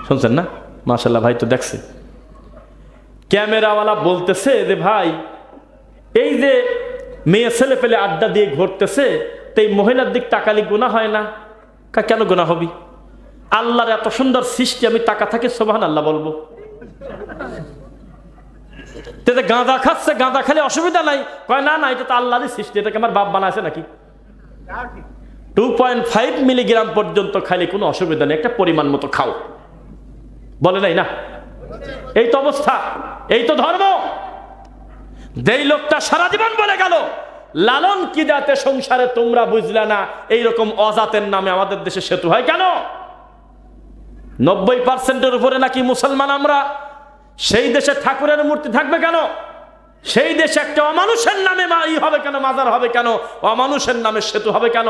শুনছেন না? মাশাআল্লাহ, ভাই তো দেখছে। ক্যামেরাওয়ালা বলতেছে যে ভাই এই যে মেয়ে ছেলে পেলে আড্ডা দিয়ে ঘুরতেছে, তো এই মহিলার দিক তাকালি গুনাহ হয় না? কেন গুনাহ হবি? আল্লাহর এত সুন্দর সৃষ্টি, আমি তাকা থাকি সুবহানাল্লাহ বলবো। গাঁদা খাচ্ছে, গাঁদা খালি অসুবিধা নাই? কয় না না, এটা তো আল্লাহরই সৃষ্টি, এটাকে আমার বাপ বানাইছে নাকি? 2.5 মিলিগ্রাম পর্যন্ত খালি কোনো অসুবিধা নেই, একটা পরিমাণ মতো খাও, বলে নাই না? এই তো অবস্থা, এই তো ধর্ম। যেই লোকটা সারা জীবন বলে গেল লালন কি জাতে সংসারে তোমরা বুঝলে না, এইরকম অজাতের নামে আমাদের দেশে সেতু হয় কেন? 90% উপরে নাকি মুসলমান আমরা, সেই দেশে ঠাকুরের মূর্তি থাকবে কেন? সেই দেশে একটা অমানুষের নামে হবে কেন, মাজার হবে কেন, অমানুষের নামে সেতু হবে কেন?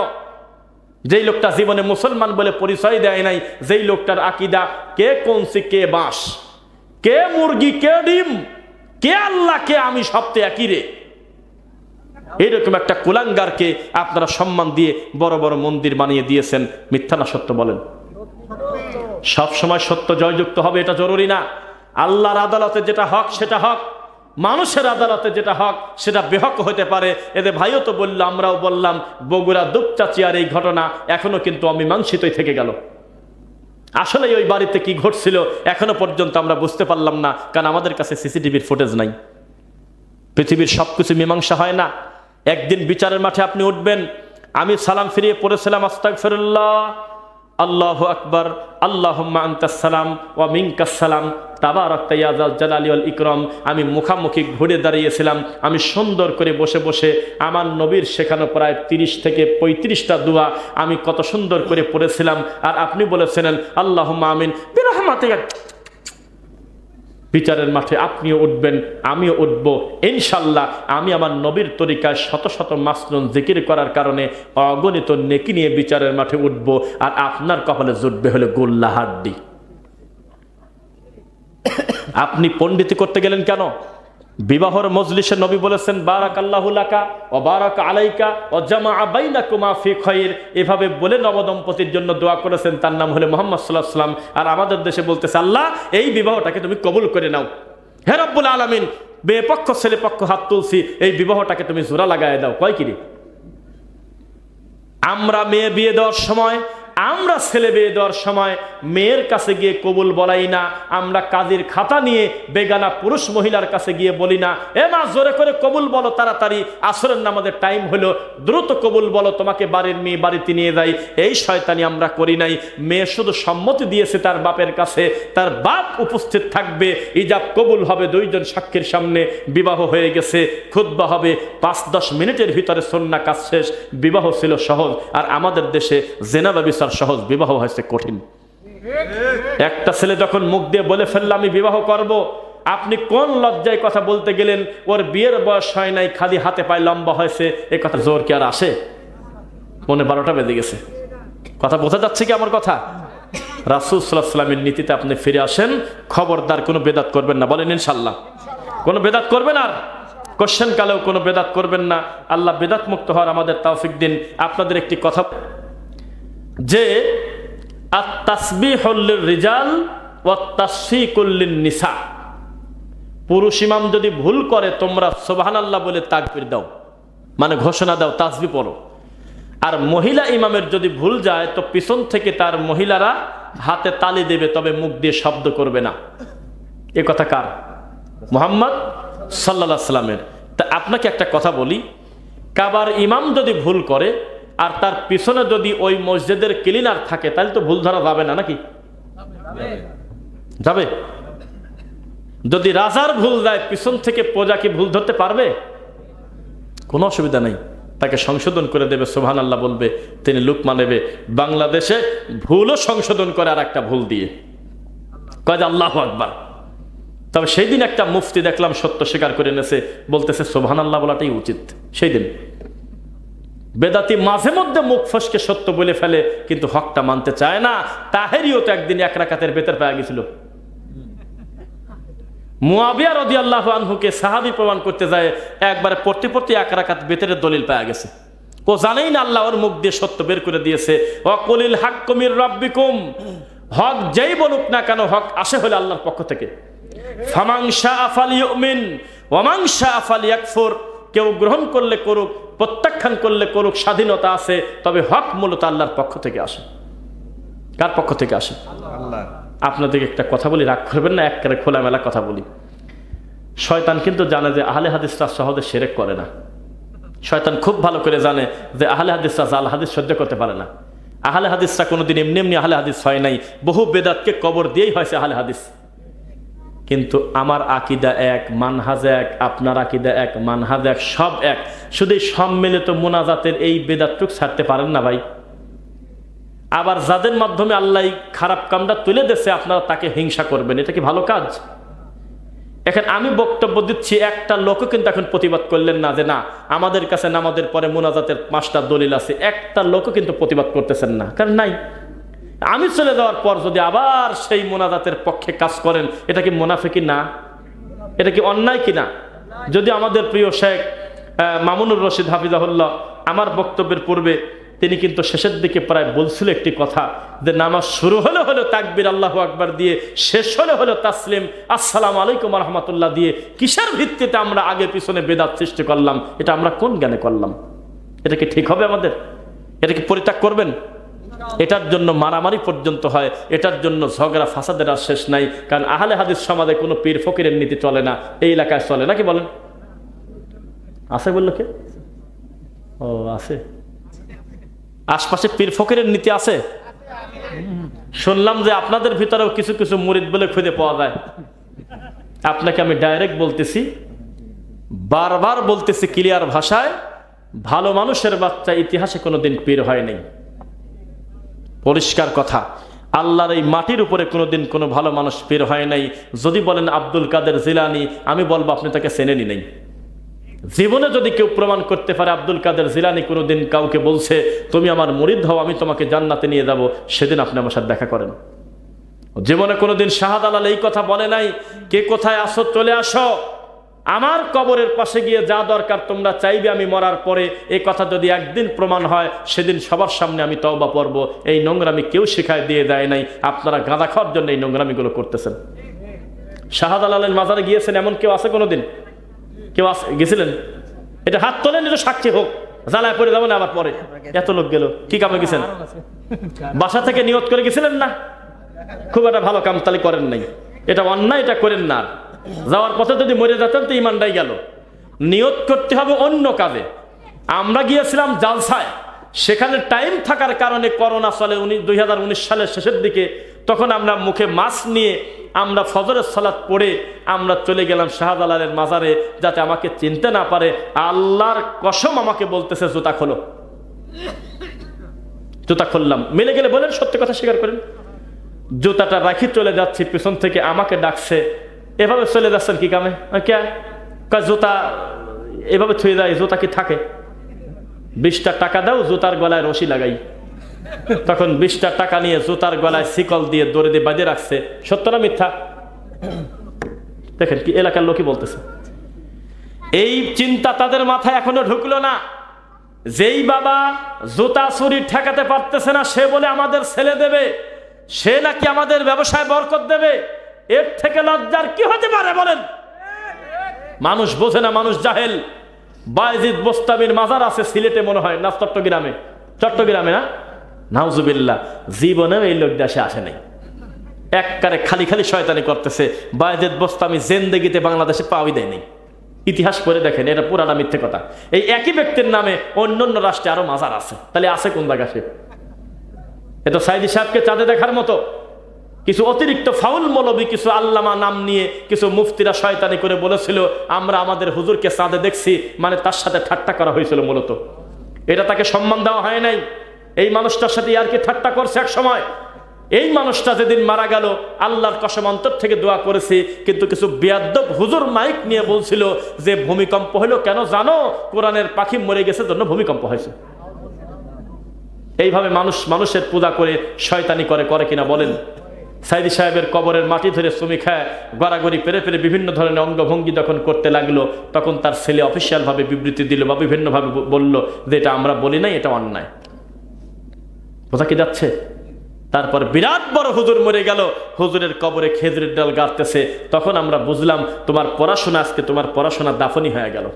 যেই লোকটা জীবনে মুসলমান বলে পরিচয় দেয় নাই, যেই লোকটার আকীদা কে কঞ্চি কে বাঁশ, কে মুরগি কে ডিম, কে আল্লাহ কে আমি, সবচেয়ে একই রে, এইরকম একটা কুলাঙ্গারকে আপনারা সম্মান দিয়ে বড় বড় মন্দির বানিয়ে দিয়েছেন। মিথ্যা না সত্য বলেন? সব সময় সত্য জয়যুক্ত হবে এটা জরুরি না। আল্লাহর আদালতে যেটা হক সেটা হক, মানুষের আদালতে যেটা হক সেটা বেহক হতে পারে। এদের ভাইও তো বলল, আমরাও বললাম, বগুড়া দুপচাচিয়ার এই ঘটনা এখনো কিন্তু অমীমাংসিতই থেকে গেল। আসলে ওই বাড়িতে কি ঘটছিল এখনো পর্যন্ত আমরা বুঝতে পারলাম না, কারণ আমাদের কাছে সিসিটিভির ফুটেজ নাই। পৃথিবীর সবকিছু মীমাংসা হয় না। একদিন বিচারের মাঠে আপনি উঠবেন, আমি সালাম ফিরিয়ে পড়েছিলাম আস্তাগফিরুল্লাহ, আল্লাহু আকবার, আল্লাহুম্মা আনতাস সালাম ওয়া মিনকাস সালাম তাবারাকতা ইয়া যাল জালালি ওয়াল ইকরাম। আমি মুখামুখি ঘুরে দাঁড়িয়েছিলাম। আমি সুন্দর করে বসে বসে আমার নবীর শেখানো প্রায় 30 থেকে 35টা দোয়া আমি কত সুন্দর করে পড়েছিলাম। আর আপনি বলেছিলেন আল্লাহুম্মা আমিন বিরহমাতিকা। বিচারের মাঠে আপনিও উঠবেন, আমিও উঠব ইনশাল্লাহ। আমি আমার নবীর তরিকায় শত শত মাসনুন জিকির করার কারণে অগণিত নেকি নিয়ে বিচারের মাঠে উঠব। আর আপনার কপালে জুটবে হলো গোল্লা হাড্ডি। আপনি পণ্ডিতি করতে গেলেন কেন? বিবাহর মজলিসে নবী বলেছেন বারাকাল্লাহু লাকা ওয়া বারাকা আলাইকা ওয়া জামাআ বাইনাকুমা ফি খায়র। এভাবে বলে নবদম্পতির জন্য দোয়া করেছেন, তার নাম হলো মুহাম্মদ সাল্লাল্লাহু আলাইহি ওয়াসাল্লাম। আর আমাদের দেশে বলতেছে আল্লাহ এই বিবাহটাকে তুমি কবুল করে নাও। হে রব্বুল আলামিন, মেয়ে পক্ষ ছেলে পক্ষ হাত তুলছি, এই বিবাহটাকে তুমি জোড়া লাগায় দাও। কয় কি রে? আমরা মেয়ে বিয়ে দেওয়ার সময়, আমরা ছেলে বিয়ে দেওয়ার সময় মেয়ের কাছে গিয়ে কবুল বলাই না। আমরা কাজীর খাতা নিয়ে বেগানা পুরুষ মহিলার কাছে গিয়ে বলি না এ মা জোরে করে কবুল বলো, তাড়াতাড়ি আসরের নামাজের টাইম হলো, দ্রুত কবুল বলো, তোমাকে বাড়ির মেয়ে বাড়িতে নিয়ে যাই। এই শয়তানি আমরা করি নাই। মেয়ে শুধু সম্মতি দিয়েছে তার বাপের কাছে, তার বাপ উপস্থিত থাকবে, ইজাব কবুল হবে, দুইজন সাক্ষীর সামনে বিবাহ হয়ে গেছে, খুতবা হবে, 5-10 মিনিটের ভিতরে সুন্নাহ কাজ শেষ। বিবাহ ছিল সহজ। আর আমাদের দেশে জেনা ব্যভিচার সহজ, বিবাহ হয়েছে কঠিন। একটা ছেলে যখন মুখ দিয়ে বলে ফেলল আমি বিবাহ করব, আপনি কোন লজ্জায় কথা বলতে গেলেন? ওর বিয়ের বয়স হয় নাই, খালি হাতে পায়ে লম্বা হয়েছে, এ কথা জোর কি আর আসে? মনে 12টা বেজে গেছে। কথা বোঝা যাচ্ছে কি আমার কথা? রাসূল সাল্লাল্লাহু আলাইহি ওয়াসাল্লামের নীতিতে আপনি ফিরে আসেন। খবরদার কোনো বেদাত করবেন না, বলেন ইনশাআল্লাহ। কোনো বেদাত করবেন, আর কোশ্চেন কালেও কোনো বেদাত করবেন না। আল্লাহ বেদাত মুক্ত হওয়ার আমাদের তৌফিক দিন। আপনাদের একটি কথা, যে আত-তাসবিহুল লিররিজাল ওয়া তাসফিকুল লিন-নিসা, পুরুষ ইমাম যদি ভুল করে তোমরা সুবহানাল্লাহ বলে তাকবীর দাও, মানে ঘোষণা দাও, তাসবিহ পড়ো। আর মহিলা ইমামের যদি ভুল যায় তো পিছন থেকে তার মহিলারা হাতে তালি দেবে, তবে মুখ দিয়ে শব্দ করবে না। এ কথা কার? মুহাম্মদ সাল্লাল্লাহু আলাইহি সাল্লামের। তা আপনাকে একটা কথা বলি, কাবার ইমাম যদি ভুল করে আর তার পিছনে যদি ওই মসজিদের ক্লিনার থাকে, তাহলে তো ভুল ধরা যাবে না, নাকি যাবে? যদি রাজার ভুল যায়, পিছন থেকে প্রজা কি ভুল ধরতে পারবে? কোনো অসুবিধা নেই, তাকে সংশোধন করে দেবে, সুবহানাল্লাহ বলবে, তিনি লুকমা নেবে। বাংলাদেশে ভুলও সংশোধন করে আর একটা ভুল দিয়ে কয় যে আল্লাহু আকবার। তবে সেই দিন একটা মুফতি দেখলাম সত্য স্বীকার করে এনেছে, বলতেছে সুবহানাল্লাহ বলাটাই উচিত। সেই দিন বেদাতি মাঝে মধ্যে মুখ ফসকে সত্য বলে ফেলে, কিন্তু হকটা মানতে চায় না। তাহেরিও তো একদিন 1 রাকাতের বেতর পেয়ে গেছিল। মুয়াবিয়া রাদিয়াল্লাহু আনহুকে সাহাবী প্রমাণ করতে যায়, একবারে পড়তে পড়তে 1 রাকাত বেতরের দলিল পেয়ে গেছে। ও জানেই না আল্লাহ ওর মুখ দিয়ে সত্য বের করে দিয়েছে। ওয়া কুলিল হাক্কু মির রাব্বিকুম, হক যেই বলুক না কেন হক আসে হলো আল্লাহর পক্ষ থেকে। ফামান শাআ ফালিউমিন ওয়া মান শাআ ফালিয়াকফুর, কেউ গ্রহণ করলে করুক, প্রত্যাখ্যান করলে করুক, স্বাধীনতা আছে। তবে হক মূলত আল্লাহর পক্ষ থেকে আসে। কার পক্ষ থেকে আসে? আল্লাহ। আপনাদেরকে একটা কথা বলি, রাগ করবেন না, একেবারে খোলামেলা কথা বলি। শয়তান কিন্তু জানে যে আহলে হাদিসরা সহজে শিরক করে না। শয়তান খুব ভালো করে জানে যে আহলে হাদিসরা জাল হাদিস সহ্য করতে পারে না। আহলে হাদিসরা কোনোদিন এমনি এমনি আহলে হাদিস হয় নাই, বহু বেদাতকে কবর দিয়েই হয়েছে আহলে হাদিস। কিন্তু আমার আকীদা এক, মানহাজ এক, আপনার আকীদা এক, মানহাজ এক, সব এক। শুধু সম্মিলিত মুনাজাতের এই বেদাতটুক ছাড়তে পারেন না ভাই। আবার যাদের মাধ্যমে আল্লাহ খারাপ কামটা তুলে দিয়েছে আপনারা তাকে হিংসা করবেন, এটা কি ভালো কাজ? এখন আমি বক্তব্য দিচ্ছি, একটা লোকও কিন্তু এখন প্রতিবাদ করলেন না যে না আমাদের কাছে নামাজের পরে মুনাজাতের 5টা দলিল আছে। একটা লোকও কিন্তু প্রতিবাদ করতেছেন না, কারণ নাই। আমি চলে যাওয়ার পর যদি আবার সেই মুনাজাতের পক্ষে কাজ করেন, এটা কি মুনাফিকি না? এটা কি অন্যায় কিনা? যদি আমাদের প্রিয় শেখ মামুনুর রশিদ হাফিজাহুল্লাহ আমার বক্তব্যের পূর্বে তিনি কিন্তু শেষের দিকে প্রায় বলছিল একটি কথা, যে নামাজ শুরু হলে হলো তাকবীর আল্লাহু আকবার দিয়ে, শেষ হলে হলো তাসলিম আসসালামু আলাইকুম ওয়া রাহমাতুল্লাহ দিয়ে। কিসের ভিত্তিতে আমরা আগে পিছনে বেদাত সৃষ্টি করলাম? এটা আমরা কোন জ্ঞানে করলাম? এটা কি ঠিক হবে আমাদের? এটা কি পরিত্যাগ করবেন? এটার জন্য মারামারি পর্যন্ত হয়, এটার জন্য ঝগড়া ফাসাদের আর শেষ নাই। কারণ আহলে হাদিস সমাজে কোনো পীর ফকিরের নীতি চলে না, এই এলাকায় চলে নাকি বলেন? আছে বললো কে? ও আছে, আশপাশে পীর ফকিরের নীতি আছে। শুনলাম যে আপনাদের ভিতরেও কিছু কিছু মুরিদ বলে খুঁজে পাওয়া যায়। আপনাকে আমি ডাইরেক্ট বলতেছি, বারবার বলতেছি ক্লিয়ার ভাষায়, ভালো মানুষের বাচ্চা ইতিহাসে কোনোদিন পীর হয় নাই। পরিষ্কার কথা, আল্লাহর এই মাটির উপরে কোনোদিন কোনো ভালো মানুষ পীর হয় নাই। যদি বলেন আব্দুল কাদের জিলানী, আমি বলবো আপনি তাকে চেনেনই নাই। জীবনে যদি কেউ প্রমাণ করতে পারে আব্দুল কাদের জিলানী কোনোদিন কাউকে বলছে তুমি আমার মুরিদ হও, আমি তোমাকে জান্নাতে নিয়ে যাব, সেদিন আপনি আমার সাথে দেখা করেন। জীবনে কোনোদিন শাহজালাল এই কথা বলে নাই, কে কোথায় আসো চলে আসো, আমার কবরের পাশে গিয়ে যা দরকার তোমরা চাইবে আমি মরার পরে। এই কথা যদি একদিন প্রমাণ হয়, সেদিন সবার সামনে আমি তওবা পড়ব। এই নোংরামি কেউ শিখায় দিয়ে দেয় নাই, আপনারা গাঁদা খাওয়ার জন্য এই নোংরামিগুলো করতেছেন। শাহজালালের মাজারে গিয়েছেন এমন কেউ আছে কোনোদিন? কেউ গেছিলেন? এটা হাত তোলেন, এটা সাক্ষী হোক, জ্বালায় পড়ে যাবো না আবার পরে। এত লোক গেল, কি কামে গেছেন? বাসা থেকে নিয়ত করে গেছিলেন না? খুব একটা ভালো কাম তাহলে করেন নাই, এটা অন্যায়, এটা করেন না। যাওয়ার পথে যদি মরে যেতেন তো ইমানটাই গেল। নিয়ত করতে হবে অন্য কাজে। আমরা গিয়েছিলাম জালসায়, সেখানে টাইম থাকার কারণে করোনা চলে 2019 সালের শেষের দিকে, তখন আমরা মুখে মাস্ক নিয়ে আমরা ফজরের সালাত পড়ে আমরা চলে গেলাম শাহজালালের মাজারে, যাতে আমাকে চিনতে না পারে। আল্লাহর কসম আমাকে বলতেছে জুতা খোলো। জুতা খুললাম, মিলে গেলে বলেন, সত্যি কথা স্বীকার করেন। জুতাটা রাখি চলে যাচ্ছি, পিছন থেকে আমাকে ডাকছে, এভাবে চলে যাচ্ছেন কি কামে? জুতা এভাবে ছুঁয়ে যায়, জুতা কি থাকে? 20টা টাকা দাও, জুতার গলায় রশি লাগাই। তখন 20টা টাকা নিয়ে জুতার গলায় শিকল দিয়ে দড়ি দিয়ে বাঁধে রাখছে। সত্য না মিথ্যা? দেখেন কি এলাকার লোকই বলতেছে। এই চিন্তা তাদের মাথায় এখনো ঢুকলো না। যেই বাবা জুতা চুরি ঠেকাতে পারতেছে না, সে বলে আমাদের ছেলে দেবে, সে নাকি আমাদের ব্যবসায় বরকত দেবে। এর থেকে লজ্জার কি হতে পারে বলেন? মানুষ বোঝে না, মানুষ জাহেল। বায়েজিদ বোস্তামির মাজার আছে সিলেটে মনে হয়, না চট্টগ্রামে? চট্টগ্রামে না? নাউজুবিল্লাহ, জীবনেও এই লোক দেশে আসে নাই। একবারে খালি খালি শয়তানি করতেছে। বায়েজিদ বোস্তামি জিন্দেগিতে বাংলাদেশে পাওয়াই দেয়নি। ইতিহাস পড়ে দেখেন, এটা পুরানা মিথ্যে কথা। এই একই ব্যক্তির নামে অন্যান্য রাষ্ট্রে আরো মাজার আছে, তাহলে আছে কোন জায়গা? সে এত সাইদি সাহেবকে চাঁদে দেখার মতো। কিছু অতিরিক্ত ফাউল মৌলবী, কিছু আল্লামা নাম নিয়ে কিছু মুফতিরা শয়তানি করে বলেছিল আমরা আমাদের হুজুরকে চাঁদে দেখছি, মানে তার সাথে ঠাট্টা করা হয়েছিল মূলত। এটা তাকে সম্মান দেওয়া হয় নাই। এই মানুষটার সাথে আর কি ঠাট্টা করছে এক সময়। এই মানুষটা যেদিন মারা গেল, আল্লাহর কসম অন্তর থেকে দোয়া করেছি, কিন্তু কিছু বেয়াদ্দব হুজুর মাইক নিয়ে বলছিল যে ভূমিকম্প হলো কেন জানো? কোরআনের পাখি মরে গেছে জন্য ভূমিকম্প হয়েছে। এইভাবে মানুষ মানুষের পূজা করে শয়তানি করে কিনা বলেন? সাইদি সাহেবের কবরের মাটি ধরে চুমি খায়, গড়াগড়ি পেরে পেরে বিভিন্ন ধরনের অঙ্গভঙ্গি যখন করতে লাগলো, তখন তার ছেলে অফিসিয়াল ভাবে বিবৃতি দিল বা বিভিন্নভাবে বলল যে এটা আমরা বলি নাই, এটা অন্যায়। বোঝা কি যাচ্ছে? তারপর বিরাট বড় হুজুর মরে গেল, হুজুরের কবরে খেজুরের ডাল গাড়তেছে। তখন আমরা বুঝলাম তোমার পড়াশোনা, আজকে তোমার পড়াশোনা দাফনই হয়ে গেল।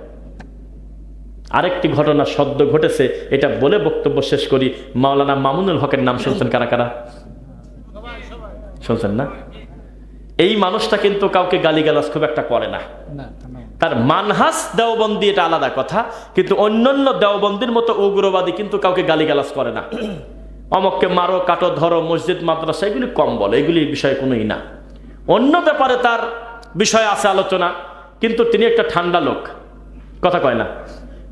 আরেকটি ঘটনা সদ্য ঘটেছে, এটা বলে বক্তব্য শেষ করি। মাওলানা মামুনুল হকের নাম শুনছেন কারা কারা? শুনছেন না? এই মানুষটা কিন্তু কাউকে গালিগালাজ খুব একটা করে না। তার মানহাজ দেওবন্দি, এটা আলাদা কথা, কিন্তু অন্যান্য দেওবন্দির মতো উগ্রবাদী কিন্তু কাউকে গালিগালাজ করে না। অমককে মারো, কাটো, ধরো, মসজিদ মাদ্রাসা এগুলি কম বলে, এগুলি বিষয় কোনোই না। অন্য ব্যাপারে তার বিষয় আছে আলোচনা, কিন্তু তিনি একটা ঠান্ডা লোক, কথা কয় না।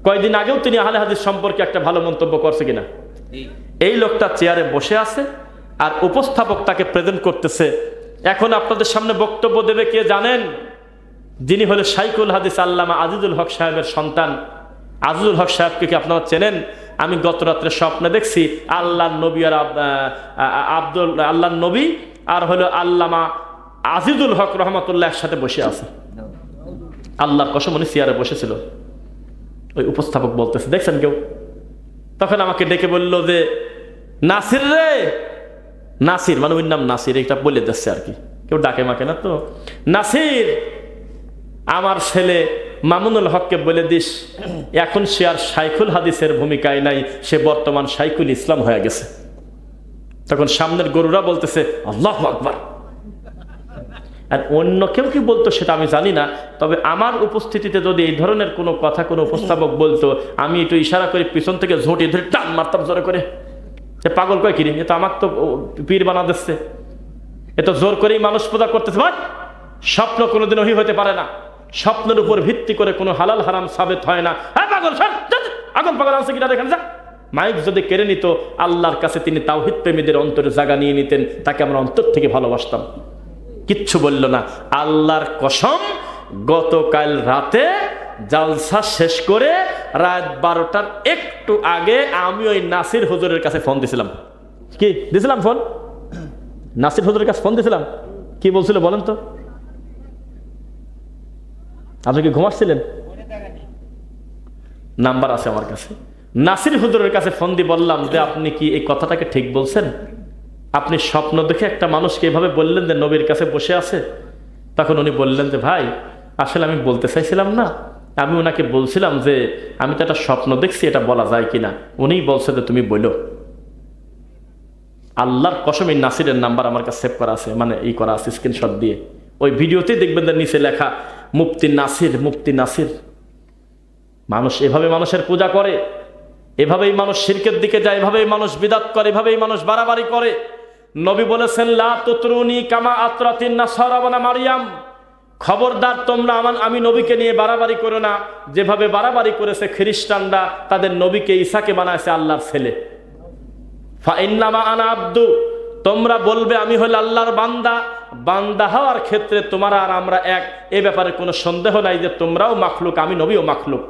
কয়েকদিন আগেও তিনি আহলে হাদিস সম্পর্কে একটা ভালো মন্তব্য করছে কিনা? এই লোকটা চেয়ারে বসে আছে আর উপস্থাপক তাকে প্রেজেন্ট করতেছে। এখন আপনাদের সামনে বক্তব্য দেবে কে জানেন? যিনি হলো শাইখুল হাদিস আল্লামা আজিজুল হক সাহেবের সন্তান। আজিজুল হক সাহেবকে কি আপনারা চেনেন? আমি গত রাত্রে স্বপ্নে দেখছি আল্লাহর নবী আর আল্লাহর নবী আর হলো আল্লামা আজিজুল হক রহমতুল্লাহ একসাথে বসে আছে। আল্লাহর কসম, উনি চেয়ারে বসেছিল। ওই উপস্থাপক বলতেছে, দেখছেন কেউ? তখন আমাকে ডেকে বলল যে নাসির রে, নাসির মানে ওই নাম নাসির, এটা বলে দিচ্ছে আর কি, কেউ ডাকে মাকে না তো। নাসির, আমার ছেলে মামুনুল হককে বলে দিস এখন সে আর শাইখুল হাদিসের ভূমিকায় নাই, সে বর্তমান শাইখুল ইসলাম হয়ে গেছে। তখন সামনের গরুরা বলতেছে আল্লাহু আকবার। আর অন্য কেউ কি বলতো সেটা আমি জানি না, তবে আমার উপস্থিতিতে যদি এই ধরনের কোনো কথা কোনো উপস্থাপক বলতো, আমি একটু ইশারা করে পিছন থেকে ঝোঁটি ধরে টান মারতাম জোরে করে, সে পাগল কয় কিরে, এ তো আমার তো পীর বানা দিচ্ছে, এ তো জোর করেই মানুষ পূজা করতেছে। ভাই, স্বপ্ন কোনোদিন ওহি হতে পারে না, স্বপ্নের উপর ভিত্তি করে কোনো হালাল হারাম সাবেত হয় না। হ্যাঁ পাগল, আগল পাগল আছে কিনা দেখেন যা। মাইক যদি কেড়ে নিত, আল্লাহর কাছে তিনি তাওহীদ প্রেমীদের অন্তরে জায়গা নিয়ে নিতেন, তাকে আমরা অন্তর থেকে ভালোবাসতাম। কিচ্ছু বলল না। আল্লাহর কসম, গতকাল রাতে জালসা শেষ করে রাত 12টার একটু আগে আমি ওই নাসির হুজুরের কাছে ফোন দিছিলাম। কি দিছিলাম ফোন? নাসির হুজুরের কাছে ফোন দিছিলাম। কি বলছিল বলেন তো? আপনি কি ঘুমাচ্ছিলেন? নাম্বার আছে আমার কাছে। নাসির হুজুরের কাছে ফোন দিয়ে বললাম যে আপনি কি এই কথাটাকে ঠিক বলছেন? আপনি স্বপ্ন দেখে একটা মানুষকে এভাবে বললেন যে নবীর কাছে বসে আছে। তখন উনি বললেন যে ভাই, আসলে আমি বলতে চাইছিলাম না, আমি ওনাকে বলছিলাম যে আমি তো একটা স্বপ্ন দেখছি, এটা বলা যায় কিনা। উনিই বলছে যে তুমি বলো। আল্লাহর কসম, এই নাসিরের নাম্বার আমার কাছে সেভ করা আছে, মানে এই করা আছে স্ক্রিনশট দিয়ে। ওই ভিডিওতেই দেখবেন যে নিচে লেখা মুফতি নাসির, মুফতি নাসির। মানুষ এভাবে মানুষের পূজা করে, এভাবেই মানুষ শিরকের দিকে যায়, এভাবেই মানুষ বিদাত করে, এভাবেই মানুষ বাড়াবাড়ি করে। নবী বলেছেন লা তুতরুনি কামা আতরাতিন নাসারা ওয়া মারইয়াম, খবরদার তোমরা আমি নবীকে নিয়ে বাড়াবাড়ি করো না, যেভাবে বাড়াবাড়ি করেছে খ্রিস্টানরা তাদের নবীকে, ঈসাকে বানাইছে আল্লাহর ছেলে। ফা ইন্নামা আনা আব্দু, তোমরা বলবে আমি হল আল্লাহর বান্দা। বান্দা হওয়ার ক্ষেত্রে তোমরা আর আমরা এক, এ ব্যাপারে কোনো সন্দেহ নাই যে তোমরাও মাখলুক, আমি নবীও মাখলুক।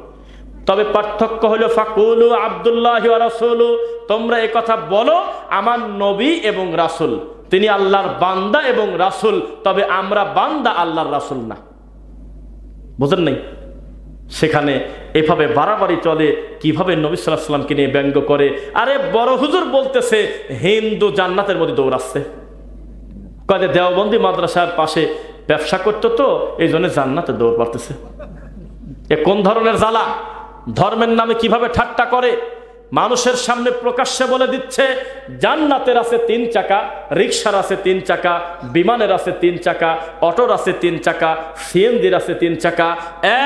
তবে পার্থক্য হলো ফাকুলু আব্দুল্লাহি ওয়া রাসূলু, তোমরা এই কথা বলো আমার নবী এবং রাসূল, তিনি আল্লাহর বান্দা এবং রাসূল, তবে আমরা বান্দা আল্লাহর রাসূল না। বুঝেন নাই? সেখানে এভাবে বাড়াবাড়ি চলে। কিভাবে নবী সাল্লাল্লাহু আলাইহি ওয়াসাল্লামকে নিয়ে ব্যঙ্গ করে। আরে বড় হুজুর বলতেছে হিন্দু জান্নাতের মধ্যে দৌড়াচ্ছে, কয়ে দেওবন্দি মাদ্রাসার পাশে ব্যবসা করতো তো এই জন্য জান্নাতে দৌড় পারতেছে। এ কোন ধরনের জ্বালা! ধর্মের নামে কিভাবে ঠাট্টা করে। মানুষের সামনে প্রকাশ্যে বলে দিচ্ছে জান্নাতের আছে 3 চাকা, রিকশার আছে 3 চাকা, বিমানের আছে 3 চাকা, অটোর আছে 3 চাকা, সিএনজির আছে 3 চাকা।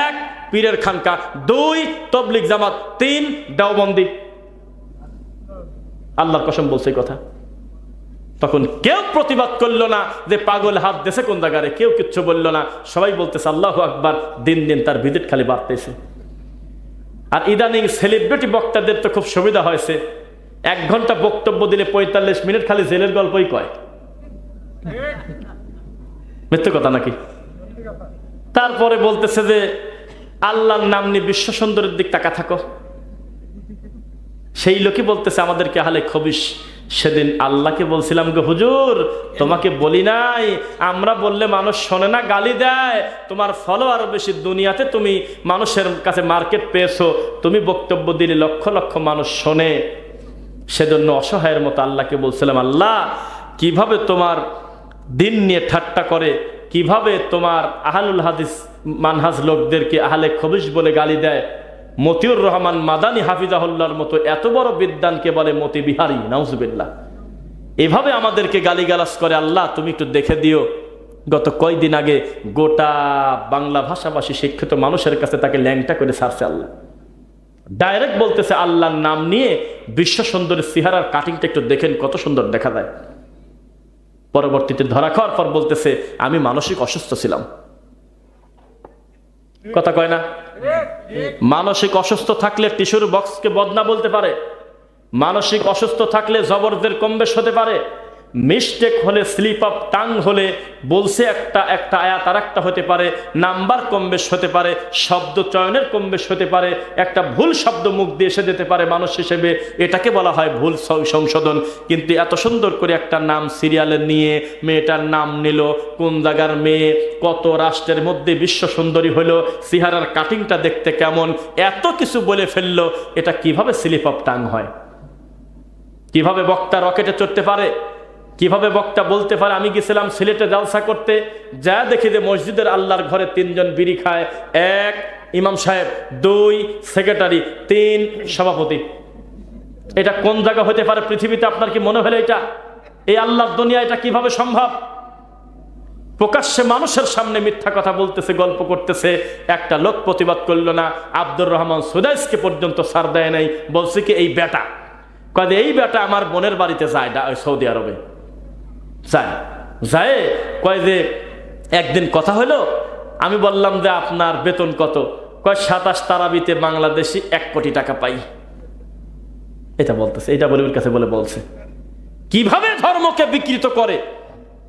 1 পীরের খানকা, 2 তবলিগ জামাত, 3 দেওবন্দি। আল্লাহর কসম বলছে এই কথা। তখন কেউ প্রতিবাদ করলো না যে পাগল হাত দেশে কোন জায়গায়, কেউ কিচ্ছু বললো না। সবাই বলতেছে আল্লাহু আকবার। দিন দিন তার ভিজিট খালি বাড়তেছে। আর ইদানিং সেলিব্রিটি বক্তাদের তো খুব সুবিধা হয়েছে, 1 ঘন্টা বক্তব্য দিলে 45 মিনিট খালি জেলের গল্পই কয়। মিথ্যে কথা নাকি? তারপরে বলতেছে যে আল্লাহর নাম নিয়ে বিশ্ব সুন্দরের দিক তাকা থাকো। সেই লোকই বলতেছে আমাদেরকে আহলে খবিশ। সেদিন আল্লাহকে বলছিলাম গো হুজুর, তোমাকে বলি নাই, আমরা বললে মানুষ শোনে না, গালি দেয়। তোমার ফলোয়ার বেশি, দুনিয়াতে তুমি মানুষের কাছে মার্কেট পেয়েছো, তুমি বক্তব্য দিলে লক্ষ লক্ষ মানুষ শোনে। সেজন্য অসহায়ের মতো আল্লাহকে বলছিলাম, আল্লাহ কিভাবে তোমার দিন নিয়ে ঠাট্টা করে, কিভাবে তোমার আহলুল হাদিস মানহাজ লোকদেরকে আহলে খবিশ বলে গালি দেয়। মতিউর রহমান মাদানী হাফিজাহুল্লাহর মতো এত বড় বিদ্বানকে বলে মতি বিহারী, নাউজুবিল্লাহ। এভাবে আমাদেরকে গালিগালাজ করে। আল্লাহ তুমি একটু দেখে দিও। গত কয়েকদিন আগে গোটা বাংলা ভাষাভাষী শিক্ষিত মানুষের কাছে তাকে ল্যাংটা করে ছাড়ছে আল্লাহ। ডাইরেক্ট বলতেছে আল্লাহর নাম নিয়ে বিশ্ব সুন্দরী চেহারার কাটিংটা একটু দেখেন, কত সুন্দর দেখা যায়। পরবর্তীতে ধরা খাওয়ার পর বলতেছে আমি মানসিক অসুস্থ ছিলাম। কথা কয় না? মানসিক অসুস্থ থাকলে টিস্যুর বক্সকে বদনা বলতে পারে, মানসিক অসুস্থ থাকলে জবরদের কমবেশ হতে পারে, মিস্টেক হলে, স্লিপ অফ টাং হলে বলছে একটা আয়াত আর একটা হতে পারে, নাম্বার কমবেশ হতে পারে, শব্দ চয়নের কমবেশ হতে পারে, একটা ভুল শব্দ মুখ দিয়ে এসে যেতে পারে। মানুষ হিসেবে এটাকে বলা হয় ভুল সংশোধন। কিন্তু এত সুন্দর করে একটা নাম সিরিয়ালে নিয়ে মেয়েটার নাম নিল, কোন জায়গার মেয়ে, কত রাষ্ট্রের মধ্যে বিশ্ব সুন্দরী হলো, চেহারার কাটিংটা দেখতে কেমন, এত কিছু বলে ফেললো। এটা কিভাবে স্লিপ অফ টাং হয়? কিভাবে বক্তা রকেটে চড়তে পারে? কিভাবে বক্তা বলতে পারে আমি গেছিলাম সিলেটে জালসা করতে, যা দেখি যে মসজিদের আল্লাহর ঘরে 3 জন বিড়ি খায়, 1 ইমাম সাহেব, 2 সেক্রেটারি, 3 সভাপতি। এটা কোন জায়গা হতে পারে পৃথিবীতে? আপনার কি মনে হলো এটা এই আল্লাহর দুনিয়া? এটা কিভাবে সম্ভব? প্রকাশ্যে মানুষের সামনে মিথ্যা কথা বলতেছে, গল্প করতেছে। একটা লোক প্রতিবাদ করলো না। আব্দুর রহমান সুদাইসকে পর্যন্ত ছাড় দেয় নাই। বলছে কি এই বেটা কয় যে এই বেটা আমার বোনের বাড়িতে যায় সৌদি আরবে যায় কয় যে একদিন কথা হলো, আমি বললাম যে আপনার বেতন কত? কয় 27 তারাবিতে বাংলাদেশি 1 কোটি টাকা পাই। এটা বলতেছে, এটা বলে ওর কাছে বলছে কিভাবে ধর্মকে বিকৃত করে,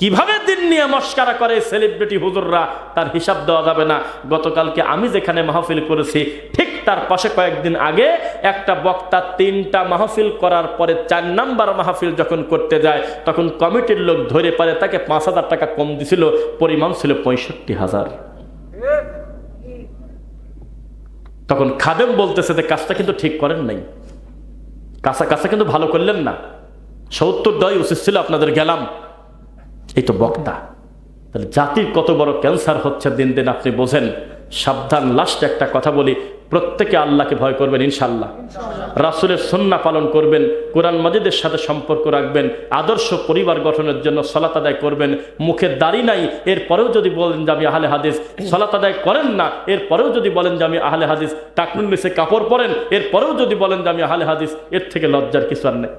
কিভাবে দিন নিয়ে মস্কারা করে সেলিব্রিটি হুজুররা, তার হিসাব দেওয়া যাবে না। গতকালকে আমি যেখানে মাহফিল করেছি ঠিক তার পাশে কয়েকদিন আগে একটা বক্তা 3টা মাহফিল করার পরে 4 নাম্বার মাহফিল যখন করতে যায় তখন কমিটির লোক ধরে পারে তাকে 5,000 টাকা কম দিছিল, পরিমাণ ছিল 65,000। তখন খাদেম বলতেছে যে কাজটা কিন্তু ঠিক করেন নাই, কাজটা কিন্তু ভালো করলেন না, 70 দেওয়াই উচিত ছিল আপনাদের, গেলাম। এই তো বক্তা। তাহলে জাতির কত বড় ক্যান্সার হচ্ছে দিন দিন আপনি বোঝেন। সাবধান। লাস্ট একটা কথা বলি, প্রত্যেকে আল্লাহকে ভয় করবেন ইনশাআল্লাহ, রাসূলের সুন্নাহ পালন করবেন, কোরআন মাজিদের সাথে সম্পর্ক রাখবেন, আদর্শ পরিবার গঠনের জন্য সালাত আদায় করবেন। মুখে দাড়ি নাই এরপরেও যদি বলেন যে আমি আহলে হাদিস, সালাত আদায় করেন না এরপরেও যদি বলেন যে আমি আহলে হাদিস, টাকনুর নিচে কাপড় পরেন এরপরেও যদি বলেন যে আমি আহলে হাদিস, এর থেকে লজ্জার কিছু আর নেই।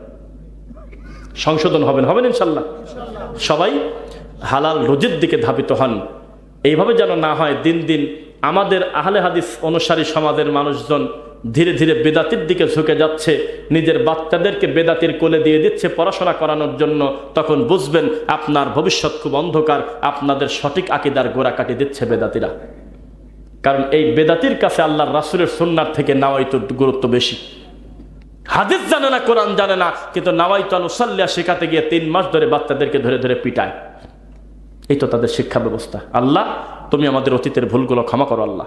সংশোধন হবেন ইনশাআল্লাহ। সবাই হালাল রুজির দিকে ধাবিত হন। এইভাবে যেন না হয় দিন দিন আমাদের আহলে হাদিস অনুসারী সমাজের মানুষজন ধীরে ধীরে বেদাতির দিকে ঝুঁকে যাচ্ছে, নিজের বাচ্চাদেরকে বেদাতির কোলে দিয়ে দিচ্ছে পড়াশোনা করানোর জন্য। তখন বুঝবেন আপনার ভবিষ্যৎ খুব অন্ধকার, আপনাদের সঠিক আকীদার গোড়া কাটি দিচ্ছে বেদাতিরা। কারণ এই বেদাতির কাছে আল্লাহর রাসূলের সুন্নাহ থেকে নাওয়াইতুর গুরুত্ব বেশি। হাদিস জানে না, কোরআন জানে না, কিন্তু নাওয়াইতু আন উসাল্লিয়া শেখাতে গিয়ে 3 মাস ধরে বাচ্চাদেরকে ধরে ধরে পিটায়। এই তো তাদের শিক্ষা ব্যবস্থা। আল্লাহ তুমি আমাদের অতীতের ভুলগুলো ক্ষমা করো আল্লাহ।